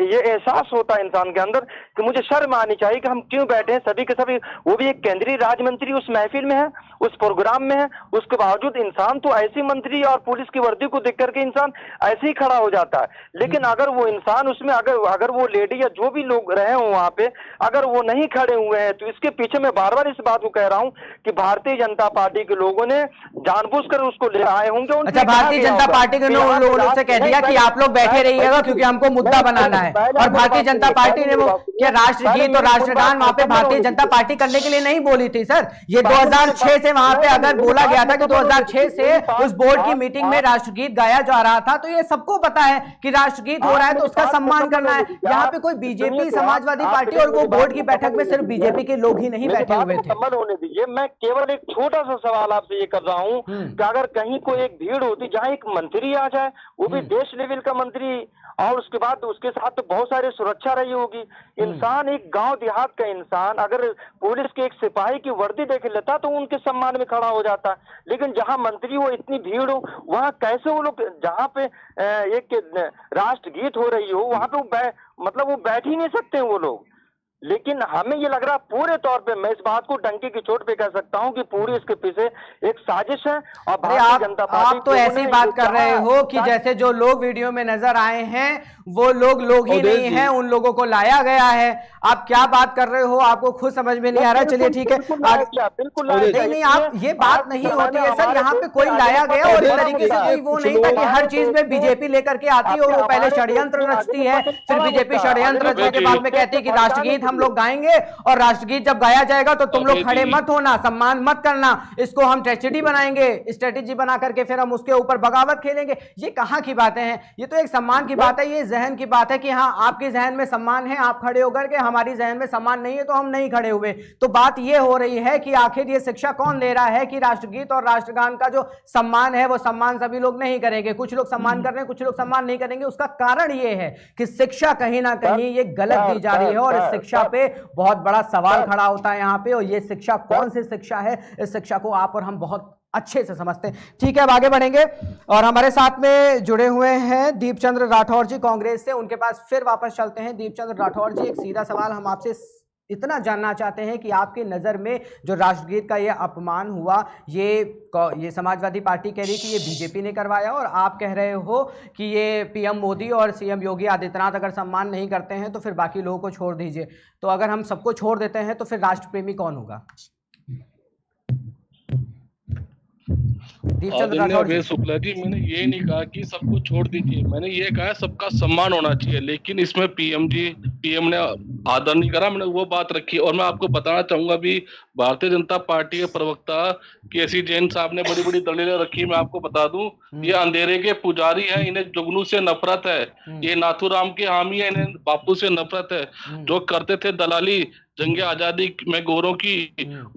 ये एहसास होता है इंसान के अंदर कि मुझे शर्म आनी चाहिए कि हम क्यों बैठे हैं सभी के सभी। वो भी एक केंद्रीय राज्य मंत्री उस महफिल में है, उस प्रोग्राम में है, उसके बावजूद इंसान तो ऐसी मंत्री और पुलिस की वर्दी को देख करके इंसान ऐसे ही खड़ा हो जाता है। लेकिन अगर वो इंसान उसमें अगर वो लेडी या जो भी लोग रहे हो वहाँ पे, अगर वो नहीं खड़े हुए हैं तो इसके पीछे मैं बार बार इस बात को कह रहा हूँ कि भारतीय जनता पार्टी के लोगों ने जानबूझकर उसको ले आए होंगे। अच्छा, भारतीय जनता पार्टी के लोगों से कह दिया कि आप लोग बैठे रहिएगा क्योंकि हमको मुद्दा बनाना है, और भारतीय जनता पार्टी ने वो क्या राष्ट्रगीत और राष्ट्रगान वहां पे भारतीय जनता पार्टी करने के लिए नहीं बोली थी सर। ये 2006 से वहां पे अगर बोला गया था कि 2006 से उस बोर्ड की मीटिंग में राष्ट्रगीत गाया जा रहा था, तो ये सबको पता है कि राष्ट्रगीत हो रहा है तो उसका सम्मान करना है। यहाँ पे कोई बीजेपी, समाजवादी पार्टी और वो बोर्ड की बैठक में सिर्फ बीजेपी के लोग ही नहीं बैठे हुए थे। सम्मान होने दीजिए, मैं केवल एक छोटा सा सवाल आपसे ये कर रहा हूँ कि अगर कहीं कोई एक भीड़ होती जहाँ एक मंत्री आ जाए, वो भी देश लेवल का मंत्री, और उसके बाद उसके साथ तो बहुत सारी सुरक्षा रही होगी, इंसान एक गांव देहात का इंसान अगर पुलिस के एक सिपाही की वर्दी देख लेता तो उनके सम्मान में खड़ा हो जाता। लेकिन जहां मंत्री हो, इतनी भीड़ हो, वहां कैसे वो लोग, जहां पे एक राष्ट्रगीत हो रही हो वहां पे मतलब वो बैठ ही नहीं सकते वो लोग। लेकिन हमें ये लग रहा पूरे तौर पे, मैं इस बात को डंके की चोट पे कह सकता हूं कि पूरी इसके पीछे एक साजिश है। और भारतीय जनता पार्टी, आप तो ऐसी बात कर रहे हो कि जैसे जो लोग वीडियो में नजर आए हैं वो लोग ही नहीं है, उन लोगों को लाया गया है। आप क्या बात कर रहे हो, आपको खुद समझ में नहीं आ रहा। चलिए ठीक है, बिल्कुल नहीं आप ये बात नहीं होती है सर, यहाँ पे कोई लाया गया और इस तरीके से कोई वो नहीं था कि हर चीज में बीजेपी लेकर के आती है और वो पहले षड्यंत्र रचती है, फिर बीजेपी षड्यंत्र रचने के बाद में कहती है कि राष्ट्रगीत हम लोग गाएंगे और राष्ट्रगीत जब गाया जाएगा तो तुम लोग खड़े मत होना, सम्मान मत करना, इसको हम ट्रेजेडी बनाएंगे, स्ट्रेटेजी बना करके फिर हम उसके ऊपर बगावत खेलेंगे। ये कहाँ की बातें हैं? ये तो एक सम्मान की बात है, ये जहन की बात है कि हाँ आपके जहन में सम्मान है, आप खड़े होकर के, हमारी जहन में सम्मान नहीं है तो हम नहीं खड़े हुए। तो बात ये हो रही है कि आखिर ये शिक्षा कौन दे रहा है कि राष्ट्रगीत और राष्ट्रगान का जो सम्मान है वो सम्मान सभी लोग नहीं करेंगे, कुछ लोग सम्मान कर रहे हैं, कुछ लोग सम्मान नहीं करेंगे। उसका कारण ये है कि शिक्षा कहीं ना कहीं ये गलत दी जा रही है और इस शिक्षा पे बहुत बड़ा सवाल खड़ा होता है यहाँ पे। और ये शिक्षा कौन सी शिक्षा है, इस शिक्षा को आप और हम बहुत अच्छे से समझते हैं। ठीक है, अब आगे बढ़ेंगे और हमारे साथ में जुड़े हुए हैं दीपचंद्र राठौर जी कांग्रेस से, उनके पास फिर वापस चलते हैं। दीपचंद्र राठौर जी, एक सीधा सवाल हम आपसे इतना जानना चाहते हैं कि आपकी नज़र में जो राष्ट्रगीत का ये अपमान हुआ, ये समाजवादी पार्टी कह रही है कि ये बीजेपी ने करवाया और आप कह रहे हो कि ये पीएम मोदी और सीएम योगी आदित्यनाथ अगर सम्मान नहीं करते हैं तो फिर बाकी लोगों को छोड़ दीजिए। तो अगर हम सबको छोड़ देते हैं तो फिर राष्ट्र प्रेमी कौन होगा? शुक्ला जी, मैंने ये नहीं कहा कि सबको छोड़ दीजिए, मैंने ये कहा सबका सम्मान होना चाहिए, लेकिन इसमें पीएम ने आदर नहीं करा, मैंने वो बात रखी। और मैं आपको बताना चाहूंगा भी, भारतीय जनता पार्टी के प्रवक्ता केसी जैन साहब ने बड़ी बड़ी दलीलें रखी। मैं आपको बता दूं, ये अंधेरे के पुजारी हैं, इन्हें जुगनू से नफरत है, ये नाथूराम के हामी है, इन्हें बापू से नफरत है। जो करते थे दलाली जंगे आजादी में गोरों की,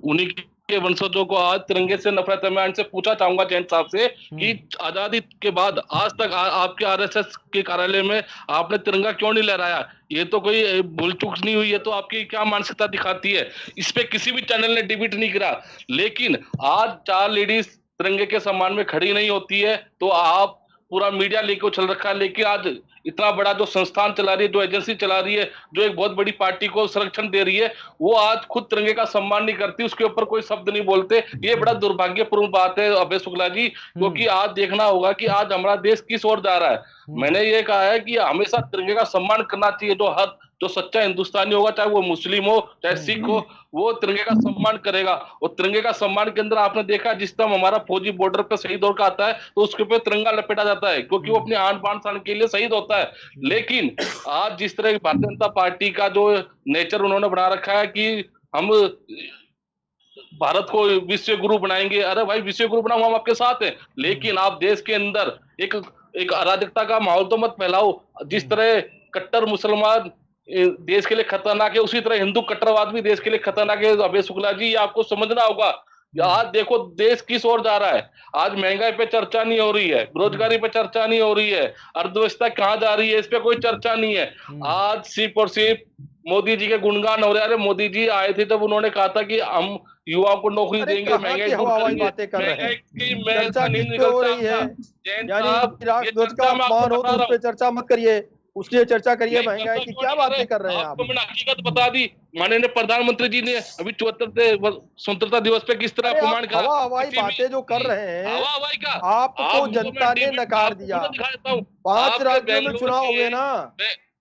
उन्हीं के वंशजों को आज तिरंगे से नफरत है। मैं इनसे पूछा चाहूंगा जैन साहब से कि आजादी के बाद आज तक आपके आरएसएस के कार्यालय में आपने तिरंगा क्यों नहीं लहराया? ये तो कोई भूल चूक नहीं हुई है, तो आपकी क्या मानसिकता दिखाती है? इस पे किसी भी चैनल ने डिबेट नहीं करा। लेकिन आज 4 लेडीज तिरंगे के सम्मान में खड़ी नहीं होती है तो आप पूरा मीडिया लेके चल रखा है। लेकिन आज इतना बड़ा जो संस्थान चला रही है, जो एजेंसी चला रही है, जो एक बहुत बड़ी पार्टी को संरक्षण दे रही है, वो आज खुद तिरंगे का सम्मान नहीं करती, उसके ऊपर कोई शब्द नहीं बोलते। ये बड़ा दुर्भाग्यपूर्ण बात है अभय शुक्ला जी, क्योंकि आज देखना होगा कि आज हमारा देश किस ओर जा रहा है। मैंने ये कहा है कि हमेशा तिरंगे का सम्मान करना चाहिए। जो सच्चा हिंदुस्तानी होगा, चाहे वो मुस्लिम हो चाहे सिख हो, वो तिरंगे का सम्मान करेगा। और तिरंगे का सम्मान के अंदर आपने देखा, जिस तरह हमारा फौजी बॉर्डर पे शहीद होकर आता है तो उसके ऊपर तिरंगा लपेटा जाता है, क्योंकि वो अपने आन बान शान के लिए शहीद होता है। लेकिन आज जिस तरह भारतीय जनता पार्टी का जो नेचर उन्होंने बना रखा है कि हम भारत को विश्व गुरु बनाएंगे, अरे भाई विश्व गुरु बनाओ, हम आपके साथ हैं, लेकिन आप देश के अंदर एक अराजकता का माहौल तो मत फैलाओ। जिस तरह कट्टर मुसलमान देश के लिए खतरनाक है, उसी तरह हिंदू कट्टरवाद भी देश के लिए खतरनाक है। अभय शुक्ला जी, ये आपको समझना होगा। आज देखो देश किस ओर जा रहा है। आज महंगाई पे चर्चा नहीं हो रही है, बेरोजगारी पे चर्चा नहीं हो रही है, अर्थव्यवस्था कहाँ जा रही है, इस पे कोई चर्चा नहीं है। आज सिर्फ और सिर्फ मोदी जी के गुणगान हो रहे हैं। अरे मोदी जी आए थे तब उन्होंने कहा था कि हम युवाओं को नौकरी देंगे, महंगाई दूर करेंगे। चर्चा मत करिए, उसकी चर्चा करिए, महंगाई की क्या बातें कर रहे हैं आप? मैंने हकीकत बता दी। माननीय प्रधानमंत्री जी ने अभी 74वें स्वतंत्रता दिवस पे किस तरह अपमान करा, हवाई बातें जो कर रहे हैं, आपको जनता ने नकार दिया। 5 राज्यों में चुनाव हुए ना,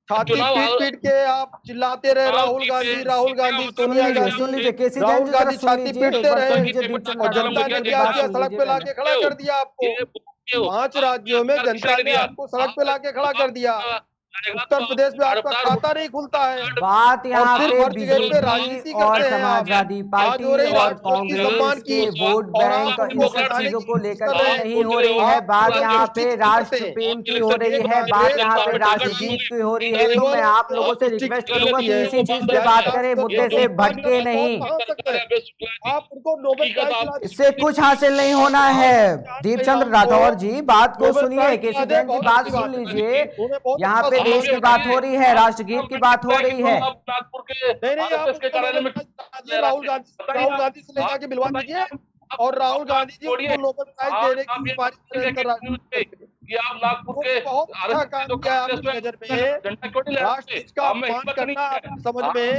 छाती पीट पीट के आप चिल्लाते रहे राहुल गांधी सोनिया गांधी। सुन लीजिए केसी जैन राहुल जी, गांधी जरा सुन छाती लीजिए, एक पीटते बार सुन रहे लीजिए दीपचंद और राठौर जनता जी ने की क्या बात किया, सुन सड़क पे लीजिए। लाके खड़ा कर दिया आपको। 5 राज्यों में जनता ने आपको सड़क पे लाके खड़ा कर दिया। उत्तर प्रदेश में आपका खाता नहीं खुलता है बात यहाँ और सिर्फ पे हर जगह पे बीजेपी राजनीति और करते हैं आप। समाजवादी आज पार्टी हो रही और राष्ट्रपति कांग्रेस सम्मान के की वोट और बैंक आप उनको इन सब घटाने चीजों की को कोशिश लेकर कर के रहे हैं। नहीं हो रही है आप बात। यहाँ राष्ट्रपति पे की राष्ट्र करते हैं। प्रेम की हो रही है बात, कांग्रेस यहाँ पे पार्टी राष्ट्रगीत की हो रही है। तो केवल मैं आप लोगों से पुष्टि रिक्वेस्ट की करूंगा जाती कि है। इसी चीज पे यानी बात आप करें, तो मुद्दे से भटके नहीं। कहाँ तक है? आप उनको नोबेल प्राइज दिला दीजिए। इससे कुछ हासिल नहीं होना है। दीपचंद राठौर जी बात को नोबेल सुनिए, प्राइज केसी दिला दे, जैन जी बहुत बात अच्छी सुन बात है। लीजिए। उन्हें बहुत यहाँ अच्छा पे सम्मान देश की मिलता बात है। हो रही है, राष्ट्रगीत की बात हो रही है। नागपुर के नहीं नहीं, आप के कार्यालय में राहुल गांधी से लेकर के मिलवा दीजिए और राहुल गांधी जी उनको नोबेल प्राइज देने की सिफारिश करें अंतर्राष्ट्रीय। कि आप नागपुर के बहुत अच्छा काम किया है आपकी नजर में। राष्ट्रगीत का अपमान करना आपकी समझ में,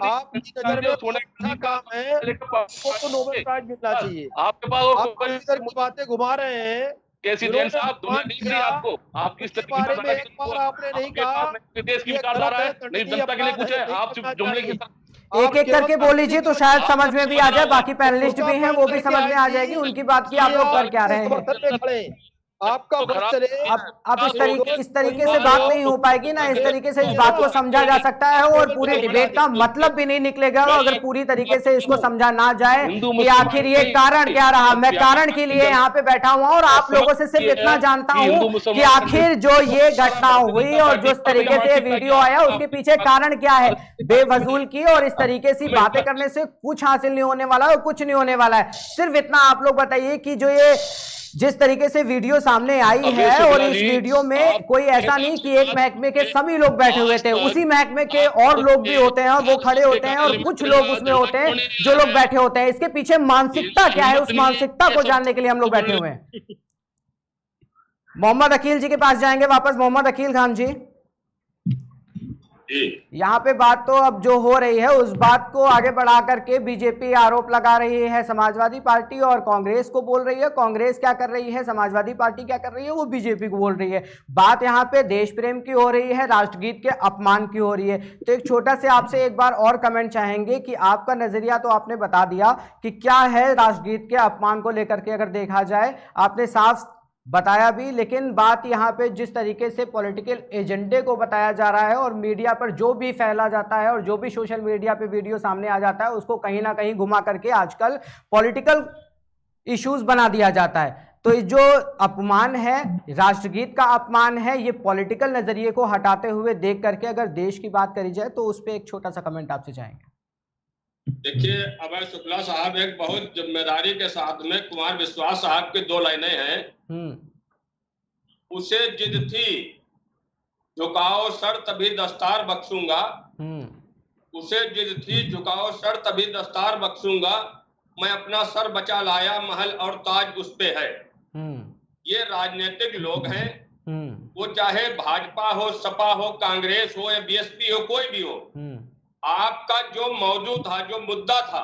आपकी नजर में बहुत अच्छा काम है। उनको तो नोबेल प्राइज मिलना चाहिए। आपके आप पास इधर की बातें घुमा रहे हैं। केसी जैन साहब, दुनिया नहीं करी आपको, आप किस उसके बारे में एक बार आपने नहीं कहा देश की ये विचारधारा गलत है, है, नहीं जनता के लिए कुछ है। आप सिर्फ जुमले की एक एक करके बोल लीजिए तो शायद समझ में भी आ जाए। बाकी पैनलिस्ट भी हैं, वो भी समझ में आ जाएगी उनकी बात की आप लोग कर क्या रहे हैं। आपका चले अब इस तरीके से बात नहीं हो पाएगी ना। इस तरीके से इस बात को समझा जा सकता है और पूरे डिबेट का मतलब भी नहीं निकलेगा अगर पूरी तरीके से इसको समझा ना जाए कि आखिर ये कारण क्या रहा। मैं कारण के लिए यहाँ पे बैठा हुआ और आप लोगों से सिर्फ इतना जानता हूँ कि आखिर जो ये घटना हुई और जिस तरीके से वीडियो आया उसके पीछे कारण क्या है। बेवजूल की और इस तरीके से बातें करने से कुछ हासिल नहीं होने वाला और कुछ नहीं होने वाला है। सिर्फ इतना आप लोग बताइए कि जो ये जिस तरीके से वीडियो सामने आई है और इस वीडियो में कोई ऐसा नहीं कि एक महकमे के सभी लोग बैठे हुए थे, उसी महकमे के और लोग भी होते हैं, वो खड़े होते हैं और कुछ लोग उसमें होते हैं जो लोग बैठे होते हैं। इसके पीछे मानसिकता क्या है, उस मानसिकता को जानने के लिए हम लोग बैठे हुए हैं। मोहम्मद अकील जी के पास जाएंगे वापस। मोहम्मद अकील खान जी, यहाँ पे बात तो अब जो हो रही है उस बात को आगे बढ़ा करके बीजेपी आरोप लगा रही है समाजवादी पार्टी और कांग्रेस को बोल रही है। कांग्रेस क्या कर रही है, समाजवादी पार्टी क्या कर रही है, वो बीजेपी को बोल रही है। बात यहाँ पे देश प्रेम की हो रही है, राष्ट्रगीत के अपमान की हो रही है। तो एक छोटा से आपसे एक बार और कमेंट चाहेंगे कि आपका नजरिया तो आपने बता दिया कि क्या है राष्ट्रगीत के अपमान को लेकर के, अगर देखा जाए आपने साफ बताया भी, लेकिन बात यहाँ पे जिस तरीके से पॉलिटिकल एजेंडे को बताया जा रहा है और मीडिया पर जो भी फैला जाता है और जो भी सोशल मीडिया पे वीडियो सामने आ जाता है उसको कहीं ना कहीं घुमा करके आजकल पॉलिटिकल इश्यूज बना दिया जाता है। तो ये जो अपमान है, राष्ट्रगीत का अपमान है, ये पॉलिटिकल नजरिए को हटाते हुए देख करके अगर देश की बात करी जाए तो उस पर एक छोटा सा कमेंट आपसे चाहेंगे। देखिए, अभय शुक्ला साहब एक बहुत जिम्मेदारी के साथ में कुमार विश्वास साहब की 2 लाइनें हैं। उसे जिद थी झुकाओ सर तभी दस्तार बख्शूंगा, उसे जिद थी झुकाओ सर तभी दस्तार बख्शूंगा, मैं अपना सर बचा लाया महल और ताज उस पे है। ये राजनीतिक लोग हैं, वो चाहे भाजपा हो, सपा हो, कांग्रेस हो या बीएसपी हो, कोई भी हो, आपका जो मौजू था, जो मुद्दा था,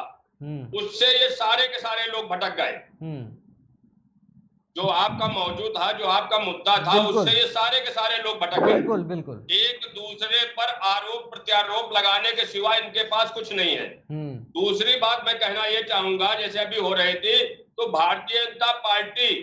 उससे ये सारे के सारे लोग भटक गए। जो आपका मौजूद था, जो आपका मुद्दा था, उससे ये सारे के सारे लोग भटक गए। बिल्कुल बिल्कुल। एक दूसरे पर आरोप प्रत्यारोप लगाने के सिवा इनके पास कुछ नहीं है। दूसरी बात मैं कहना ये चाहूंगा, जैसे अभी हो रही थी, तो भारतीय जनता पार्टी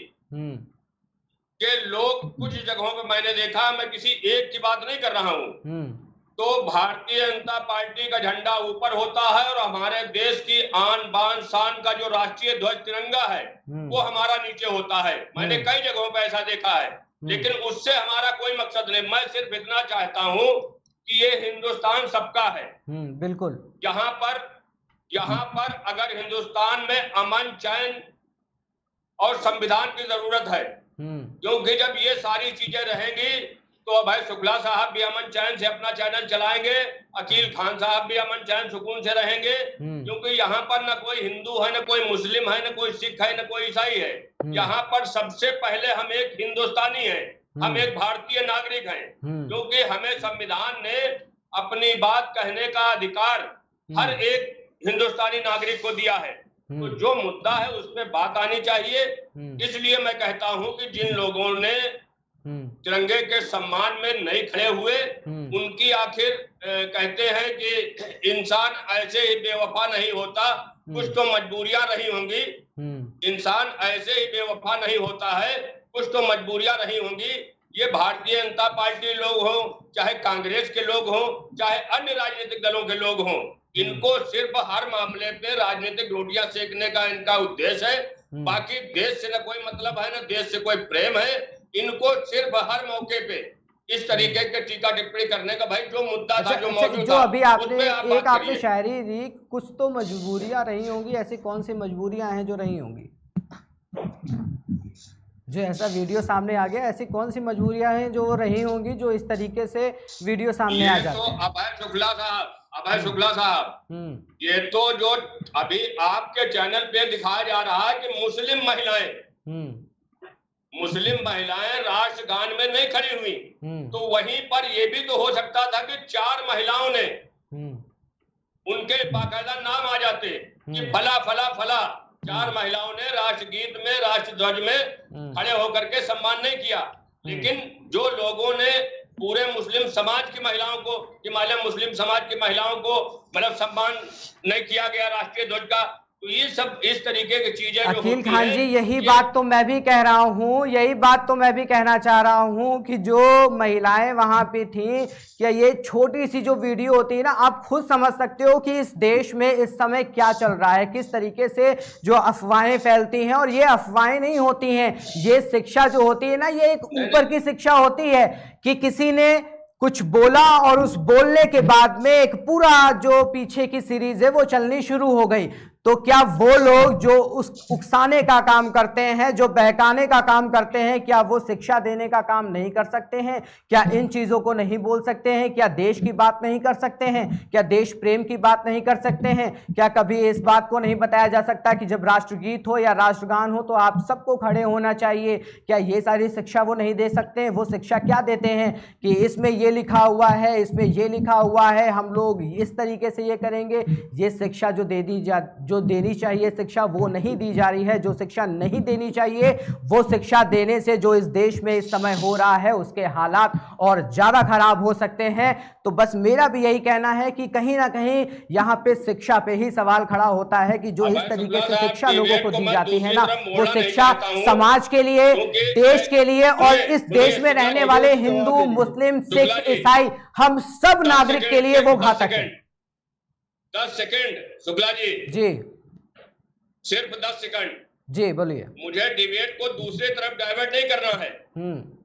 के लोग कुछ जगहों पे मैंने देखा, मैं किसी एक की बात नहीं कर रहा हूं, तो भारतीय जनता पार्टी का झंडा ऊपर होता है और हमारे देश की आन बान शान का जो राष्ट्रीय ध्वज तिरंगा है वो हमारा नीचे होता है। मैंने कई जगहों पर ऐसा देखा है, लेकिन उससे हमारा कोई मकसद नहीं। मैं सिर्फ इतना चाहता हूं कि ये हिंदुस्तान सबका है। बिल्कुल। यहाँ पर अगर हिंदुस्तान में अमन, चैन और संविधान की जरूरत है, क्योंकि जब ये सारी चीजें रहेंगी तो अभय शुक्ला साहब भी अमन चैन से अपना चैनल चलाएंगे, अकील खान साहब भी अमन चैन सुकून से रहेंगे, क्योंकि यहाँ पर न कोई हिंदू है, न कोई मुस्लिम है, न कोई सिख है, न कोई ईसाई है। यहाँ पर सबसे पहले हम एक हिंदुस्तानी हैं, हम एक भारतीय नागरिक हैं, क्योंकि हमें संविधान ने अपनी बात कहने का अधिकार हर एक हिंदुस्तानी नागरिक को दिया है। तो जो मुद्दा है उस पर बात आनी चाहिए। इसलिए मैं कहता हूं कि जिन लोगों ने तिरंगे के सम्मान में नहीं खड़े हुए, उनकी आखिर कहते हैं कि इंसान ऐसे ही बेवफा नहीं होता, कुछ तो मजबूरियां रही होंगी। इंसान ऐसे ही बेवफा नहीं होता है, कुछ तो मजबूरियां रही होंगी। ये भारतीय जनता पार्टी लोग हों, चाहे कांग्रेस के लोग हों, चाहे अन्य राजनीतिक दलों के लोग हों, इनको सिर्फ हर मामले पे राजनीतिक रोटियां सेकने का इनका उद्देश्य है। बाकी देश से न कोई मतलब है, न देश से कोई प्रेम है। इनको सिर्फ हर मौके पे इस तरीके के टीका टिप्पणी करने का, भाई जो मुद्दा था, जो मौजूद जो अभी आपने एक आपने शायरी दी, कुछ तो मजबूरियां रही होंगी। ऐसी कौन सी मजबूरियां हैं जो रही होंगी? जो ऐसा वीडियो सामने आ गया, ऐसी कौन सी मजबूरियां हैं जो रही होंगी जो इस तरीके से वीडियो सामने आ जाती है? तो अभय शुक्ला साहब, ये तो जो अभी आपके चैनल पे दिखाया जा रहा है कि मुस्लिम महिलाएं राष्ट्रगान में नहीं खड़ी हुई, तो वहीं पर ये भी तो हो सकता था कि 4 महिलाओं ने उनके बाकायदा नाम आ जाते कि फला फला फला 4 महिलाओं ने राष्ट्रगीत में, राष्ट्रध्वज में खड़े होकर के सम्मान नहीं किया। लेकिन जो लोगों ने पूरे मुस्लिम समाज की महिलाओं को, हिमालय मुस्लिम समाज की महिलाओं को मतलब सम्मान नहीं किया गया राष्ट्रीय ध्वज का, तो ये सब इस तरीके की चीजें अकील खान जी, यही बात तो मैं भी कह रहा हूँ, यही बात तो मैं भी कहना चाह रहा हूँ कि जो महिलाएं वहां पे थी, क्या ये छोटी सी जो वीडियो होती है ना, आप खुद समझ सकते हो कि इस देश में इस समय क्या चल रहा है, किस तरीके से जो अफवाहें फैलती हैं। और ये अफवाहें नहीं होती हैं, ये शिक्षा जो होती है ना, ये एक ऊपर की शिक्षा होती है कि किसी ने कुछ बोला और उस बोलने के बाद में एक पूरा जो पीछे की सीरीज है वो चलनी शुरू हो गई। तो क्या वो लोग जो उस उकसाने का काम करते हैं, जो बहकाने का काम करते हैं, क्या वो शिक्षा देने का काम नहीं कर सकते हैं? क्या इन चीजों को नहीं बोल सकते हैं? क्या देश की बात नहीं कर सकते हैं? क्या देश प्रेम की बात नहीं कर सकते हैं? क्या कभी इस बात को नहीं बताया जा सकता कि जब राष्ट्रगीत हो या राष्ट्रगान हो तो आप सबको खड़े होना चाहिए? क्या ये सारी शिक्षा वो नहीं दे सकते हैं? वो शिक्षा क्या देते हैं कि इसमें ये लिखा हुआ है, इसमें ये लिखा हुआ है, हम लोग इस तरीके से ये करेंगे। ये शिक्षा जो जो देनी चाहिए शिक्षा वो नहीं दी जा रही है। जो शिक्षा नहीं देनी चाहिए वो शिक्षा देने से जो इस देश में इस समय हो रहा है उसके हालात और ज्यादा खराब हो सकते हैं। तो बस मेरा भी यही कहना है कि कहीं ना कहीं यहाँ पे शिक्षा पे ही सवाल खड़ा होता है कि जो इस तरीके से शिक्षा लोगों को दी जाती है ना, वो शिक्षा समाज के लिए, देश के लिए और इस देश में रहने वाले हिंदू, मुस्लिम, सिख, ईसाई, हम सब नागरिक के लिए वो घातक है। 10 सेकंड शुक्ला जी, सिर्फ 10 सेकंड जी, बोलिए। मुझे डिबेट को दूसरी तरफ डाइवर्ट नहीं करना है,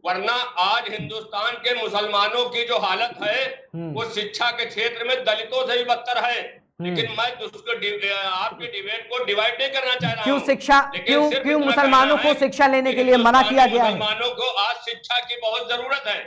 वरना आज हिंदुस्तान के मुसलमानों की जो हालत है वो शिक्षा के क्षेत्र में दलितों से भी बदतर है। लेकिन मैं आपकी डिबेट को डिवाइड नहीं करना चाह रहा हूं। क्यों शिक्षा, क्यों मुसलमानों को शिक्षा लेने के लिए मना किया गया है? मुसलमानों को आज शिक्षा की बहुत जरूरत है।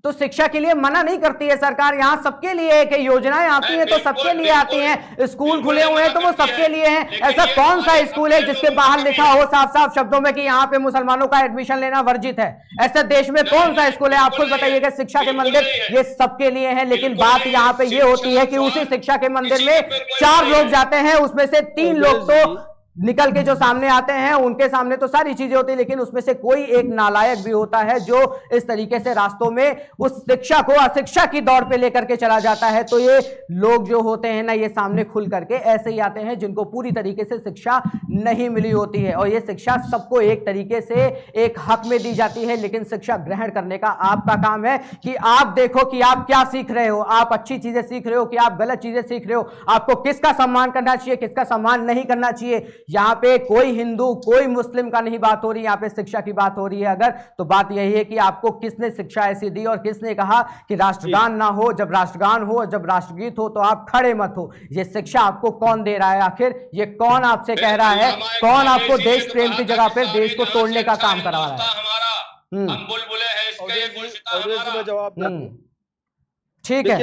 तो शिक्षा के लिए मना नहीं करती है सरकार, यहाँ सबके लिए एक योजनाएं आती हैं तो सबके लिए आती हैं। स्कूल खुले हुए हैं तो वो सबके लिए हैं। ऐसा कौन सा स्कूल है जिसके बाहर लिखा हो साफ साफ शब्दों में कि यहाँ पे मुसलमानों का एडमिशन लेना वर्जित है? ऐसे देश में कौन सा स्कूल है? आप खुद बताइएगा। शिक्षा के मंदिर ये सबके लिए हैं, लेकिन बात यहाँ पे ये होती है कि उसी शिक्षा के मंदिर में 4 लोग जाते हैं, उसमें से 3 लोग तो निकल के जो सामने आते हैं उनके सामने तो सारी चीजें होती है, लेकिन उसमें से कोई एक नालायक भी होता है जो इस तरीके से रास्तों में उस शिक्षा को अशिक्षा की दौड़ पे लेकर के चला जाता है। तो ये लोग जो होते हैं ना, ये सामने खुल करके ऐसे ही आते हैं जिनको पूरी तरीके से शिक्षा नहीं मिली होती है। और ये शिक्षा सबको एक तरीके से एक हक में दी जाती है, लेकिन शिक्षा ग्रहण करने का आपका काम है कि आप देखो कि आप क्या सीख रहे हो, आप अच्छी चीजें सीख रहे हो कि आप गलत चीजें सीख रहे हो, आपको किसका सम्मान करना चाहिए, किसका सम्मान नहीं करना चाहिए। यहाँ पे कोई हिंदू, कोई मुस्लिम का नहीं बात हो रही, यहाँ पे शिक्षा की बात हो रही है। अगर तो बात यही है कि आपको किसने शिक्षा ऐसी दी और किसने कहा कि राष्ट्रगान ना हो, जब राष्ट्रगान हो, जब राष्ट्रगीत हो तो आप खड़े मत हो। ये शिक्षा आपको कौन दे रहा है? आखिर ये कौन आपसे कह रहा है? कौन आपको देश प्रेम की जगह पर देश को तोड़ने का काम करा रहा है? हम बुलबुले हैं, इसके गुलशिता जवाब ठीक है,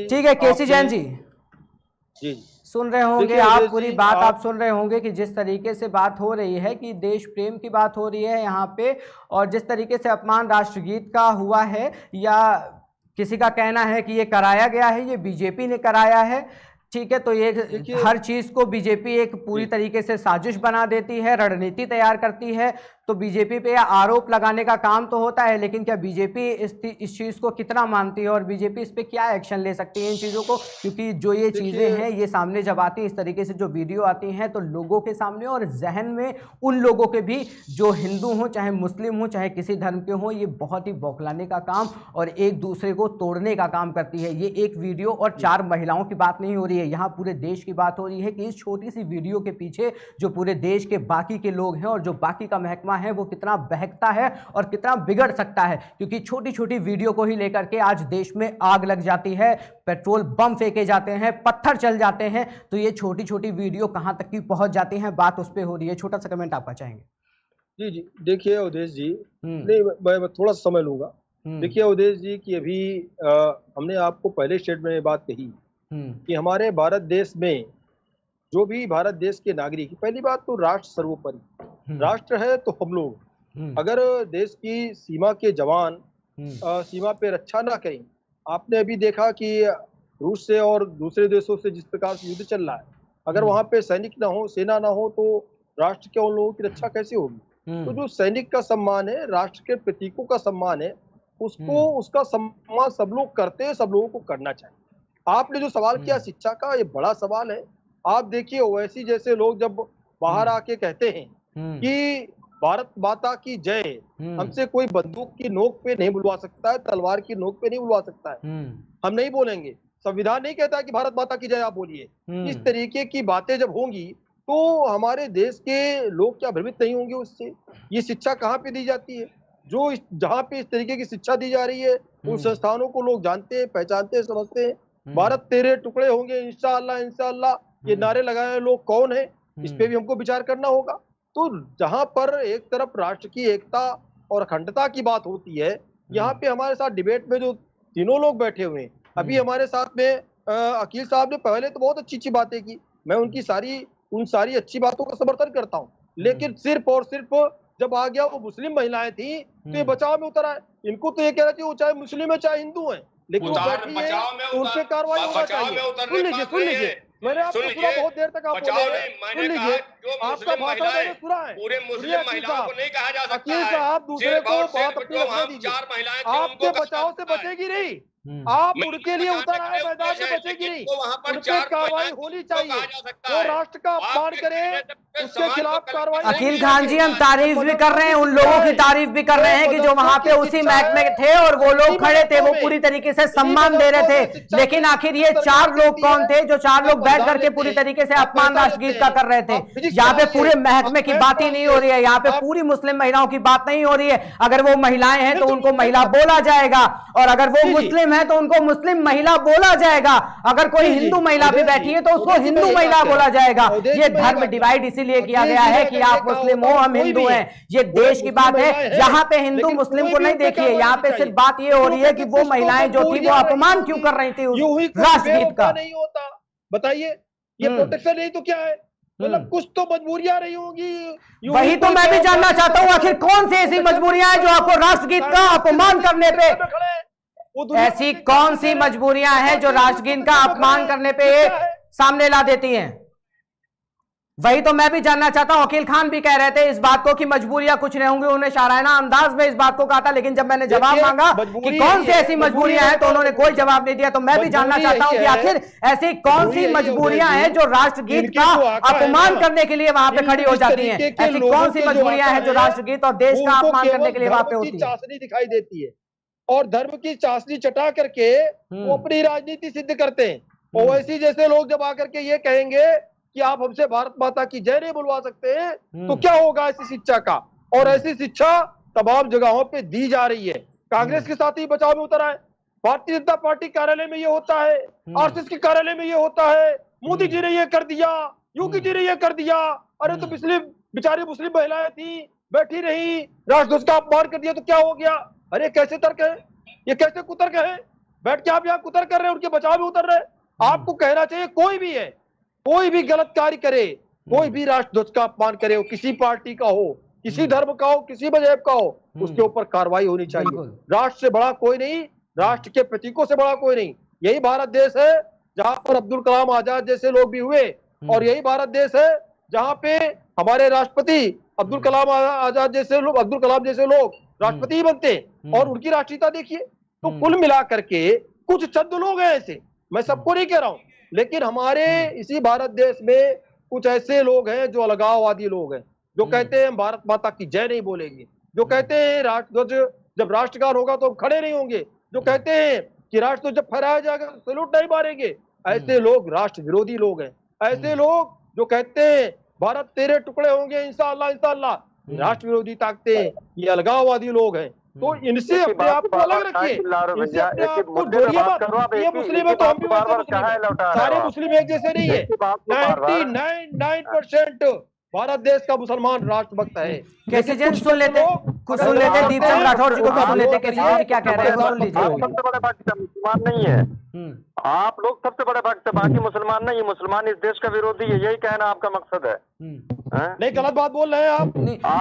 ठीक है। केसी जैन जी सुन रहे होंगे आप, पूरी बात आप सुन रहे होंगे कि जिस तरीके से बात हो रही है कि देश प्रेम की बात हो रही है यहाँ पे, और जिस तरीके से अपमान राष्ट्रगीत का हुआ है, या किसी का कहना है कि ये कराया गया है, ये बीजेपी ने कराया है। ठीक है, तो ये हर चीज को बीजेपी एक पूरी तरीके से साजिश बना देती है, रणनीति तैयार करती है। तो बीजेपी पे आरोप लगाने का काम तो होता है, लेकिन क्या बीजेपी इस चीज को कितना मानती है और बीजेपी इस पे क्या एक्शन ले सकती है इन चीजों को? क्योंकि जो ये चीजें हैं ये सामने जब आती है, इस तरीके से जो वीडियो आती हैं, तो लोगों के सामने और जहन में उन लोगों के भी जो हिंदू हो, चाहे मुस्लिम हो, चाहे किसी धर्म के हो, ये बहुत ही बौखलाने का काम और एक दूसरे को तोड़ने का काम करती है। ये एक वीडियो और 4 महिलाओं की बात नहीं हो रही है, यहाँ पूरे देश की बात हो रही है कि इस छोटी सी वीडियो के पीछे जो पूरे देश के बाकी के लोग हैं और जो बाकी का महकमा है वो कितना बहकता है और कितना बिगड़ सकता है। क्योंकि छोटी छोटी वीडियो को ही लेकर के आज देश में आग लग जाती है, पेट्रोल बम फेंके जाते हैं, पत्थर चल जाते हैं, तो ये छोटी छोटी वीडियो कहां तक की पहुंच जाती है, बात उस पर हो रही है। छोटा सा कमेंट आपका चाहेंगे? जी जी, देखिए अवधेश जी, नहीं मैं थोड़ा सा समय लूंगा। देखिए अवधेश जी कि अभी हमने आपको पहले स्टेटमेंट में बात कही कि हमारे भारत देश में जो भी भारत देश के नागरिक, पहली बात तो राष्ट्र सर्वोपरि, राष्ट्र है तो हम लोग। अगर देश की सीमा के जवान सीमा पे रक्षा ना करें, आपने अभी देखा कि रूस से और दूसरे देशों से जिस प्रकार से युद्ध चल रहा है, अगर वहां पे सैनिक ना हो, सेना ना हो, तो राष्ट्र के उन लोगों की रक्षा कैसे होगी? तो जो सैनिक का सम्मान है, राष्ट्र के प्रतीकों का सम्मान है, उसको उसका सम्मान सब लोग करते हैं, सब लोगों को करना चाहिए। आपने जो सवाल किया शिक्षा का, ये बड़ा सवाल है। आप देखिए ओवैसी जैसे लोग जब बाहर आके कहते हैं कि भारत माता की जय, हमसे कोई बंदूक की नोक पे नहीं बुलवा सकता है, तलवार की नोक पे नहीं बुलवा सकता है, हम नहीं बोलेंगे। संविधान नहीं कहता कि भारत माता की जय आप बोलिए। इस तरीके की बातें जब होंगी तो हमारे देश के लोग क्या भ्रमित नहीं होंगे उससे? ये शिक्षा कहाँ पे दी जाती है? जो जहाँ पे इस तरीके की शिक्षा दी जा रही है, उन संस्थानों को लोग जानते हैं, पहचानते हैं, समझते हैं। भारत तेरे टुकड़े होंगे इंशाअल्लाह इंशाअल्लाह, ये नारे लगाए लोग कौन है? इस पे भी हमको विचार करना होगा। तो जहां पर एक तरफ राष्ट्र की एकता और अखंडता की बात होती है, यहाँ पे हमारे साथ डिबेट में जो तीनों लोग बैठे हुए हैं, अभी हमारे साथ में अकील साहब ने पहले तो बहुत अच्छी अच्छी बातें की, मैं उन सारी अच्छी बातों का समर्थन करता हूँ, लेकिन सिर्फ और सिर्फ जब आ गया वो मुस्लिम महिलाएं थी तो ये बचाव में उतर आए। इनको तो ये कहना चाहिए वो चाहे मुस्लिम है चाहे हिंदू है, लेकिन वो बैठी है, उन पे कार्रवाई होना चाहिए। सुन लीजिए, मैंने आपको सुना बहुत देर तक, आप बोले, सुन लीजिए, आपका भाषण मैंने सुना है। पूरे मुस्लिम महिलाओं को नहीं कहा जा सकता अकील साहब दूसरे को बात अपनी रखने दीजिए। आपके बचाव से बचेगी नहीं, आप उनके लिए उतर आए मैदान में, बचेगी नहीं, उन पे कार्रवाई होनी चाहिए। वो राष्ट्र का अपमान करे उसके खिलाफ कार्रवाई। अकील खान जी, हम तारीफ भी कर रहे हैं, उन लोगों की तारीफ भी कर रहे हैं कि जो वहां पे उसी महकमे थे और वो लोग खड़े थे, वो पूरी तरीके से सम्मान दे रहे थे। लेकिन आखिर ये 4 लोग कौन थे जो 4 लोग बैठ करके पूरी तरीके से अपमान राष्ट्रगीत का कर रहे थे? यहाँ पे पूरे महकमे की बात ही नहीं हो रही है, यहाँ पे पूरी मुस्लिम महिलाओं की बात नहीं हो रही है। अगर वो महिलाएं हैं तो उनको महिला बोला जाएगा, और अगर वो मुस्लिम है तो उनको मुस्लिम महिला बोला जाएगा। अगर कोई हिंदू महिला भी बैठी है तो उसको हिंदू महिला बोला जाएगा। ये धर्म डिवाइड इसीलिए किया गया है कि आप मुस्लिम हो, हम हिंदू हैं। ये देश की बात है, यहाँ पे हिंदू मुस्लिम को नहीं देखिए, यहाँ पे सिर्फ बात ये हो रही है कि वो महिलाएं जो थी वो अपमान क्यों कर रही थी उस राष्ट्रगीत का। नहीं होता, बताइए, ये प्रोटेक्शन नहीं तो क्या है? मतलब कुछ तो मजबूरियां रही होंगी। वही तो मैं भी जानना चाहता हूँ, आखिर कौन सी ऐसी मजबूरियां हैं जो आपको राष्ट्रगीत का अपमान करने पे, ऐसी कौन सी मजबूरियां हैं जो राष्ट्रगीत का अपमान करने पे सामने ला देती हैं? वही तो मैं भी जानना चाहता हूं। अकील खान भी कह रहे थे इस बात को कि मजबूरियां कुछ नहीं होंगी, उन्होंने शायराना अंदाज में इस बात को कहा था, लेकिन जब मैंने जवाब मांगा कि कौन सी ऐसी मजबूरियां हैं तो उन्होंने कोई जवाब नहीं दिया। तो मैं भी जानना चाहता हूं कि आखिर ऐसी कौन सी मजबूरियां हैं जो राष्ट्रगीत का अपमान करने के लिए वहां पे खड़ी हो जाती हैं? ऐसी कौन सी मजबूरियां हैं जो राष्ट्रगीत और देश का अपमान करने के लिए वहां पे होती है? चाशनी दिखाई देती है और धर्म की चाशनी चटा करके वो अपनी राजनीति सिद्ध करते हैं। ओवैसी जैसे लोग जब आकर के ये कहेंगे कि आप हमसे भारत माता की जय नहीं बुलवा सकते हैं, तो क्या होगा ऐसी शिक्षा का? और ऐसी शिक्षा तमाम जगहों पे दी जा रही है। कांग्रेस के साथ ही बचाव में उतर आए, भारतीय जनता पार्टी कार्यालय में ये होता है, आरएसएस के कार्यालय में ये होता है, मोदी जी ने ये कर दिया, योगी जी ने ये कर दिया। अरे तो पिछली बेचारी मुस्लिम महिलाएं थी, बैठी रही, राष्ट्रध्वज का अपमान कर दिया तो क्या हो गया? अरे कैसे तर्क है ये, कैसे कुतर्क है? बैठ के आप यहाँ कुतर्क कर रहे हैं, उनके बचाव में उतर रहे हैं। आपको कहना चाहिए कोई भी है, कोई भी गलत कार्य करे, कोई भी राष्ट्रध्वज का अपमान करे, वो किसी पार्टी का हो, किसी धर्म का हो, किसी मजहब का हो, उसके ऊपर कार्रवाई होनी चाहिए। राष्ट्र से बड़ा कोई नहीं, राष्ट्र के प्रतीकों से बड़ा कोई नहीं। यही भारत देश है जहां पर अब्दुल कलाम आजाद जैसे लोग भी हुए, और यही भारत देश है जहाँ पे हमारे राष्ट्रपति अब्दुल कलाम आजाद जैसे लोग, अब्दुल कलाम जैसे लोग राष्ट्रपति बनते और उनकी राष्ट्रीयता देखिए। तो कुल मिला करके कुछ चंद लोग हैं ऐसे, मैं सबको नहीं कह रहा हूँ, लेकिन हमारे इसी भारत देश में कुछ ऐसे लोग हैं जो अलगाववादी लोग हैं, जो कहते हैं भारत माता की जय नहीं बोलेंगे, जो कहते हैं राष्ट्रध्वज जब राष्ट्रगान होगा तो हम खड़े नहीं होंगे, जो कहते हैं कि राष्ट्रध्वज जब फहराया जाएगा तो सैल्यूट नहीं मारेंगे। ऐसे लोग राष्ट्र विरोधी लोग हैं। ऐसे लोग जो कहते हैं भारत तेरे टुकड़े होंगे इंशाअल्लाह इंशाअल्लाह, राष्ट्र विरोधी ताकतें, ये अलगाववादी लोग हैं। तो इनसे अपने आप को अलग रखिए, इनसे अपने आप को जोड़िए मत। ये मुस्लिम है तो हम भी सारे मुस्लिम एक जैसे नहीं है। 99% भारत देश का मुसलमान राष्ट्रभक्त है। कैसे जन सुन लेते, कुछ सुन लेते, दीपचंद राठौर जी को भी सुन लेते, कैसे जी क्या कह रहे हैं, सुन लीजिए। सबसे बड़े भक्त मुसलमान नहीं है, आप लोग सबसे बड़े भक्त, बाकी मुसलमान नहीं। मुसलमान इस देश का विरोधी है, यही कहना आपका मकसद है। नहीं, गलत बात बोल रहे हैं आप।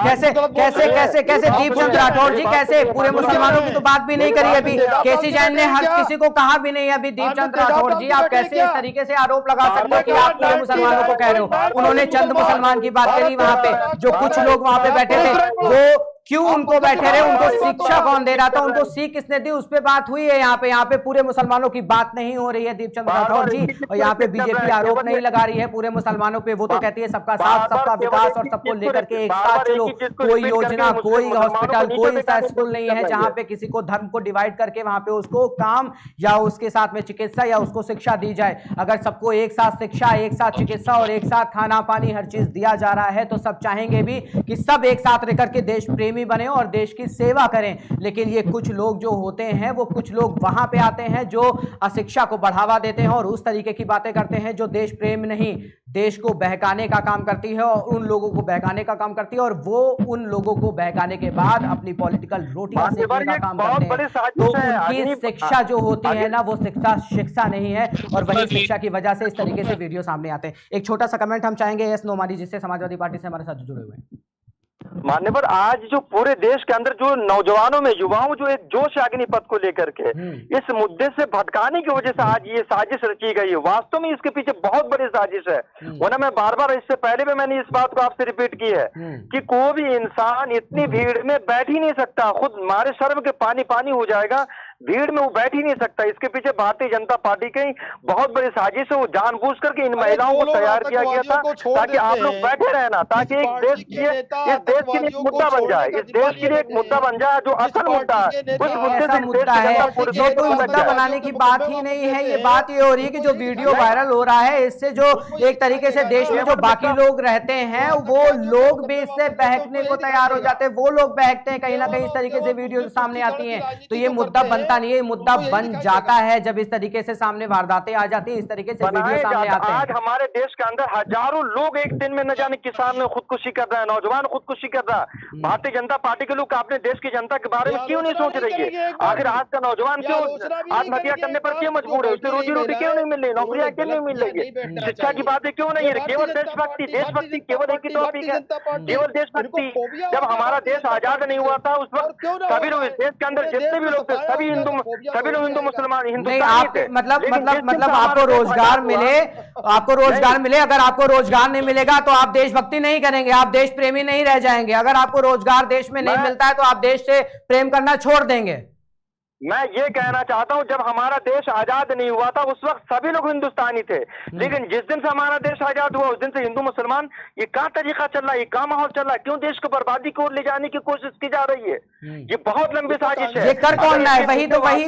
कैसे कैसे कैसे कैसे दीपचंद राठौर जी, कैसे पूरे मुसलमानों की तो बात भी नहीं करी अभी, केसी जैन ने हर किसी को कहा भी नहीं अभी। दीपचंद राठौर जी, आप कैसे इस तरीके से आरोप लगा सकते हो कि आप पूरे मुसलमानों को कह रहे हो? उन्होंने चंद मुसलमान की बात करी वहां पे, जो कुछ लोग वहां पे बैठे थे वो क्यों उनको बैठे रहे, उनको शिक्षा कौन दे रहा था, उनको सीख किसने दी, उस पे बात हुई है। यहाँ पे पूरे मुसलमानों की बात नहीं हो रही है दीपचंद राठौर जी, और यहाँ पे बीजेपी आरोप नहीं लगा रही है पूरे मुसलमानों पे। वो तो कहती है सबका साथ, सबका विकास और सबको लेकर के एक साथ चलो। कोई योजना, कोई हॉस्पिटल, कोई ऐसा स्कूल नहीं है जहाँ पे किसी को धर्म को डिवाइड करके वहां पे उसको काम या उसके साथ में चिकित्सा या उसको शिक्षा दी जाए। अगर सबको एक साथ शिक्षा, एक साथ चिकित्सा और एक साथ खाना पानी हर चीज दिया जा रहा है तो सब चाहेंगे भी कि सब एक साथ रह करके देश प्रेमी बने और देश की सेवा करें। लेकिन ये कुछ लोग जो होते हैं, वो कुछ लोग वहां पे आते हैं जो अशिक्षा को बढ़ावा देते हैं और उस तरीके की बातें करते हैं जो देश प्रेम नहीं, देश को बहकाने का काम करती है और उन लोगों को बहकाने का काम करती है, और वो उन लोगों को बहकाने के बाद अपनी पॉलिटिकल रोटियां सेकने का काम करते हैं। तो उनकी शिक्षा जो होती है ना, वो शिक्षा नहीं है, और वही शिक्षा की वजह से इस तरीके से वीडियो सामने आते हैं। एक छोटा सा कमेंट हम चाहेंगे एस नोमानी जिससे समाजवादी पार्टी से हमारे साथ जुड़े हुए हैं। मान्यवर, आज जो पूरे देश के अंदर जो नौजवानों में, युवाओं जो एक जोश अग्निपथ को लेकर के इस मुद्दे से भटकाने की वजह से आज ये साजिश रची गई है। वास्तव में इसके पीछे बहुत बड़ी साजिश है। वरना मैं बार बार, इससे पहले भी मैंने इस बात को आपसे रिपीट की है कि कोई भी इंसान इतनी भीड़ में बैठ ही नहीं सकता, खुद मारे शर्म के पानी पानी हो जाएगा, भीड़ में वो बैठ ही नहीं सकता। इसके पीछे भारतीय जनता पार्टी की बहुत बड़ी साजिश है। वो जानबूझ करके इन महिलाओं को तैयार किया गया था ताकि आप लोग बैठे रहना, ताकि एक देश के लिए, इस देश के लिए एक मुद्दा बन जाए, इस देश के लिए एक मुद्दा बन जाए जो असल मुद्दा है। उस मुद्दे से मुद्दा है, ये कोई मुद्दा बनाने की बात ही नहीं है। ये बात ये हो रही है कि जो वीडियो वायरल हो रहा है, इससे जो एक तरीके से देश में जो बाकी लोग रहते हैं वो लोग भी इससे बहकने को तैयार हो जाते हैं, वो लोग बहकते हैं कहीं ना कहीं इस तरीके से वीडियो सामने आती है। तो ये मुद्दा नहीं, ये मुद्दा बन जाता है जब इस तरीके से सामने वारदातें आ जाती है, इस तरीके से वीडियो सामने आते हैं। आज हमारे देश के अंदर हजारों लोग एक दिन में न जाने किसान में खुदकुशी कर रहा है, नौजवान खुदकुशी कर रहा है। भारतीय जनता पार्टी के लोग अपने देश की जनता के बारे में क्यों नहीं सोच रही है? आखिर आज का नौजवान क्यों आत्महत्या करने पर क्यों मजबूर है? उससे रोजी रोटी क्यों नहीं मिल रही, नौकरियां क्यों नहीं मिल रही है, शिक्षा की बातें क्यों नहीं है? केवल देशभक्ति, देशभक्ति केवल एक ही टॉपिक है, केवल देशभक्ति। जब हमारा देश आजाद नहीं हुआ था उस वक्त सभी लोग, इस देश के अंदर जितने भी लोग थे सभी लोग हिंदू मुसलमान हिंदुस्तानी थे। मतलब आपको रोजगार मिले, आपको रोजगार मिले। अगर आपको रोजगार नहीं मिलेगा तो आप देशभक्ति नहीं करेंगे, आप देश प्रेमी नहीं रह जाएंगे। अगर आपको रोजगार देश में नहीं मिलता है तो आप देश से प्रेम करना छोड़ देंगे। मैं ये कहना चाहता हूं, जब हमारा देश आजाद नहीं हुआ था उस वक्त सभी लोग हिंदुस्तानी थे, लेकिन जिस दिन से हमारा देश आजाद हुआ उस दिन से हिंदू मुसलमान ये क्या तरीका चल रहा है, ये क्या माहौल चल रहा है? क्यों देश को बर्बादी की ओर ले जाने की कोशिश की जा रही है? ये बहुत लंबी साजिश है। ये कर कौन रहा है?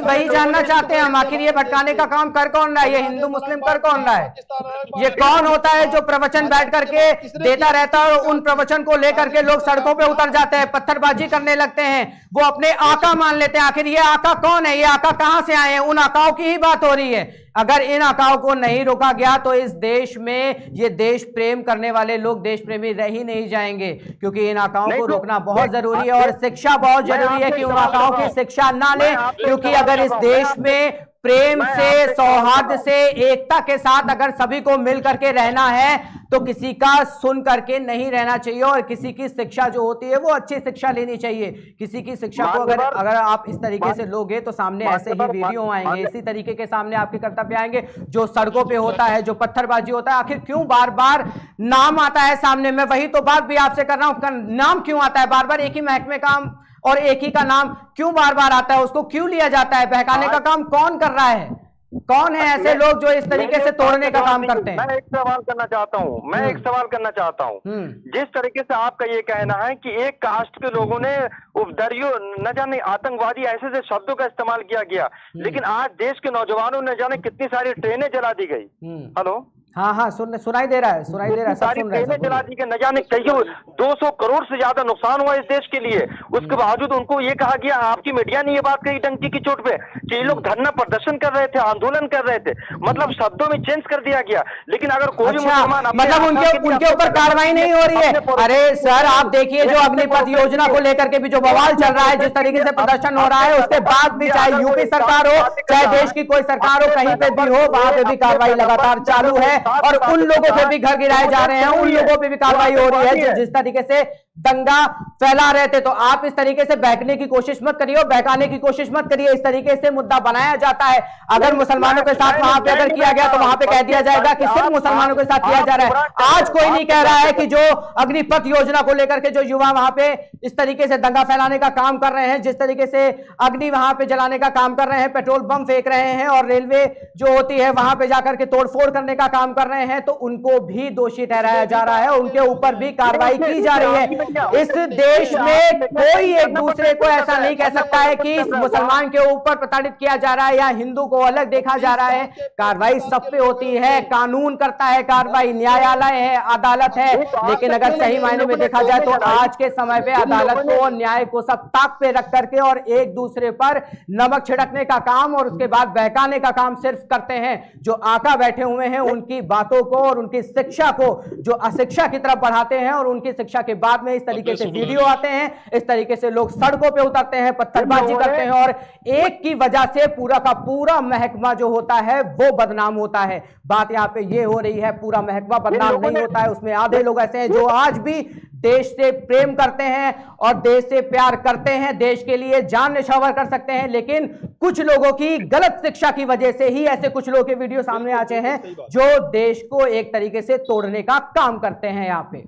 वही जानना चाहते हैं हम। आखिर ये भटकाने का काम कर कौन रहा है? ये हिंदू मुस्लिम कर कौन रहा है? ये कौन होता है जो प्रवचन बैठ करके देता रहता है और उन प्रवचन को लेकर के लोग सड़कों पे उतर जाते हैं, पत्थरबाजी करने लगते हैं, वो अपने आका मान लेते हैं। आखिर ये आका कौन है? ये आका कहां से आए हैं? उन आकाओं की ही बात हो रही है। अगर इन आकाओं को नहीं रोका गया तो इस देश में ये देश प्रेम करने वाले लोग देश प्रेमी रह ही नहीं जाएंगे, क्योंकि इन आकाओं को रोकना बहुत जरूरी है और शिक्षा बहुत जरूरी है कि उन आकाओं की शिक्षा ना लें, क्योंकि अगर इस देश में प्रेम से, सौहार्द से, एकता के साथ अगर सभी को मिल करके रहना है तो किसी का सुन करके नहीं रहना चाहिए, और किसी की शिक्षा जो होती है वो अच्छी शिक्षा लेनी चाहिए। किसी की शिक्षा को अगर आप इस तरीके से लोगे तो सामने ऐसे ही वीडियो आएंगे, इसी तरीके के सामने आपके कर्तव्य आएंगे। जो सड़कों पे होता है, जो पत्थरबाजी होता है, आखिर क्यों बार बार नाम आता है सामने? मैं वही तो बात भी आपसे कर रहा हूं, नाम क्यों आता है बार बार? एक ही महकमे का और एक ही का नाम क्यों बार बार आता है? उसको क्यों लिया जाता है? बहकाने का काम कौन कर रहा है? कौन है ऐसे लोग जो इस तरीके से तोड़ने का काम करते हैं? मैं एक सवाल करना चाहता हूँ, जिस तरीके से आपका ये कहना है कि एक कास्ट के लोगों ने उपद्रवियों न जाने आतंकवादी ऐसे शब्दों का इस्तेमाल किया गया, लेकिन आज देश के नौजवानों ने जाने कितनी सारी ट्रेनें जला दी गई। हेलो, हाँ, सुनाई दे रहा है, सब सुन रहे हैं। जला दी के न जाने कईयों 200 करोड़ से ज्यादा नुकसान हुआ इस देश के लिए। उसके बावजूद उनको ये कहा गया, आपकी मीडिया ने ये बात कही डंकी की चोट पे कि ये लोग धरना प्रदर्शन कर रहे थे, आंदोलन कर रहे थे, मतलब शब्दों में चेंज कर दिया गया। लेकिन अगर कोई भी मुसलमान मतलब उनके ऊपर कार्रवाई नहीं हो रही है? अरे सर, आप देखिए जो अग्निपथ योजना को लेकर के भी जो बवाल चल रहा है, जिस तरीके से प्रदर्शन हो रहा है, उसके बाद भी चाहे यूपी सरकार हो, चाहे देश की कोई सरकार हो, कहीं पे भी हो, वहां पे भी कार्रवाई लगातार चालू है, और उन लोगों पे भी घर गिराए जा रहे हैं, उन लोगों पे भी कार्रवाई हो रही है जो जिस तरीके से दंगा फैला रहे थे। तो आप इस तरीके से बहकने की कोशिश मत करिए और बहकाने की कोशिश मत करिए। इस तरीके से मुद्दा बनाया जाता है। अगर मुसलमानों के साथ वहां पे अगर किया गया तो वहां पे कह दिया जाएगा कि सिर्फ मुसलमानों के साथ किया जा रहा है। आज कोई नहीं कह रहा है कि जो अग्निपथ योजना को लेकर के जो युवा वहां पे इस तरीके से दंगा फैलाने का काम कर रहे हैं, जिस तरीके से अग्नि वहां पे जलाने का काम कर रहे हैं, पेट्रोल बम फेंक रहे हैं और रेलवे जो होती है वहां पे जाकर के तोड़फोड़ करने का काम कर रहे हैं, तो उनको भी दोषी ठहराया जा रहा है, उनके ऊपर भी कार्रवाई की जा रही है। इस देश में कोई एक दूसरे को ऐसा नहीं कह सकता है कि मुसलमान के ऊपर प्रताड़ित किया जा रहा है या हिंदू को अलग देखा जा रहा है। कार्रवाई सब पे होती है, कानून करता है कार्रवाई, न्यायालय है, अदालत है। लेकिन अगर सही मायने में देखा जाए तो आज के समय पे अदालत को और न्याय को सब ताक पे रख करके और एक दूसरे पर नमक छिड़कने का काम और उसके बाद बहकाने का काम सिर्फ करते हैं। जो आका बैठे हुए हैं उनकी बातों को और उनकी शिक्षा को जो अशिक्षा की तरफ बढ़ाते हैं, और उनकी शिक्षा के बाद में इस तरीके से वीडियो आते हैं, इस तरीके से लोग सड़कों पे उतरते हैं, पत्थरबाजी करते हैं, और एक की वजह से पूरा का पूरा महकमा जो होता है वो बदनाम होता है। बात यहाँ पे ये हो रही है, पूरा महकमा बदनाम नहीं होता है, उसमें आधे लोग ऐसे हैं जो आज भी देश से प्रेम करते हैं और देश से प्यार करते हैं, देश के लिए जान न्यौछावर कर सकते हैं, लेकिन कुछ लोगों की गलत शिक्षा की वजह से ही ऐसे कुछ लोगों के वीडियो सामने आते हैं जो देश को एक तरीके से तोड़ने का काम करते हैं यहाँ पे।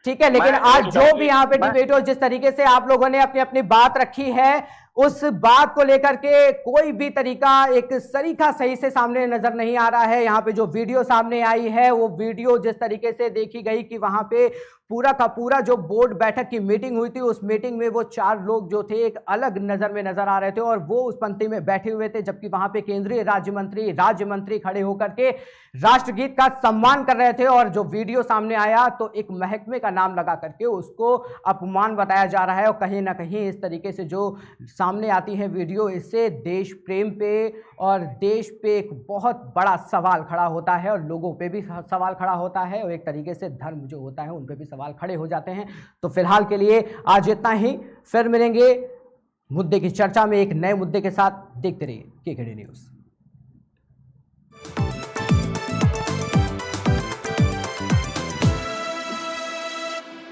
ठीक है, लेकिन आज जो भी यहाँ पे डिबेट हो, जिस तरीके से आप लोगों ने अपनी अपनी बात रखी है, उस बात को लेकर के कोई भी तरीका एक सरीखा सही से सामने नजर नहीं आ रहा है। यहाँ पे जो वीडियो सामने आई है वो वीडियो जिस तरीके से देखी गई कि वहां पे पूरा का पूरा जो बोर्ड बैठक की मीटिंग हुई थी, उस मीटिंग में वो 4 लोग जो थे एक अलग नजर में नजर आ रहे थे और वो उस पंक्ति में बैठे हुए थे, जबकि वहां पे केंद्रीय राज्य मंत्री खड़े होकर के राष्ट्रगीत का सम्मान कर रहे थे। और जो वीडियो सामने आया तो एक महकमे का नाम लगा करके उसको अपमान बताया जा रहा है, और कहीं ना कहीं इस तरीके से जो सामने आती है वीडियो, इससे देश प्रेम पे और देश पे एक बहुत बड़ा सवाल खड़ा होता है और लोगों पे भी सवाल खड़ा होता है, और एक तरीके से धर्म जो होता है उन पे भी सवाल खड़े हो जाते हैं। तो फिलहाल के लिए आज इतना ही, फिर मिलेंगे मुद्दे की चर्चा में एक नए मुद्दे के साथ। देखते रहिए केकेडी न्यूज़।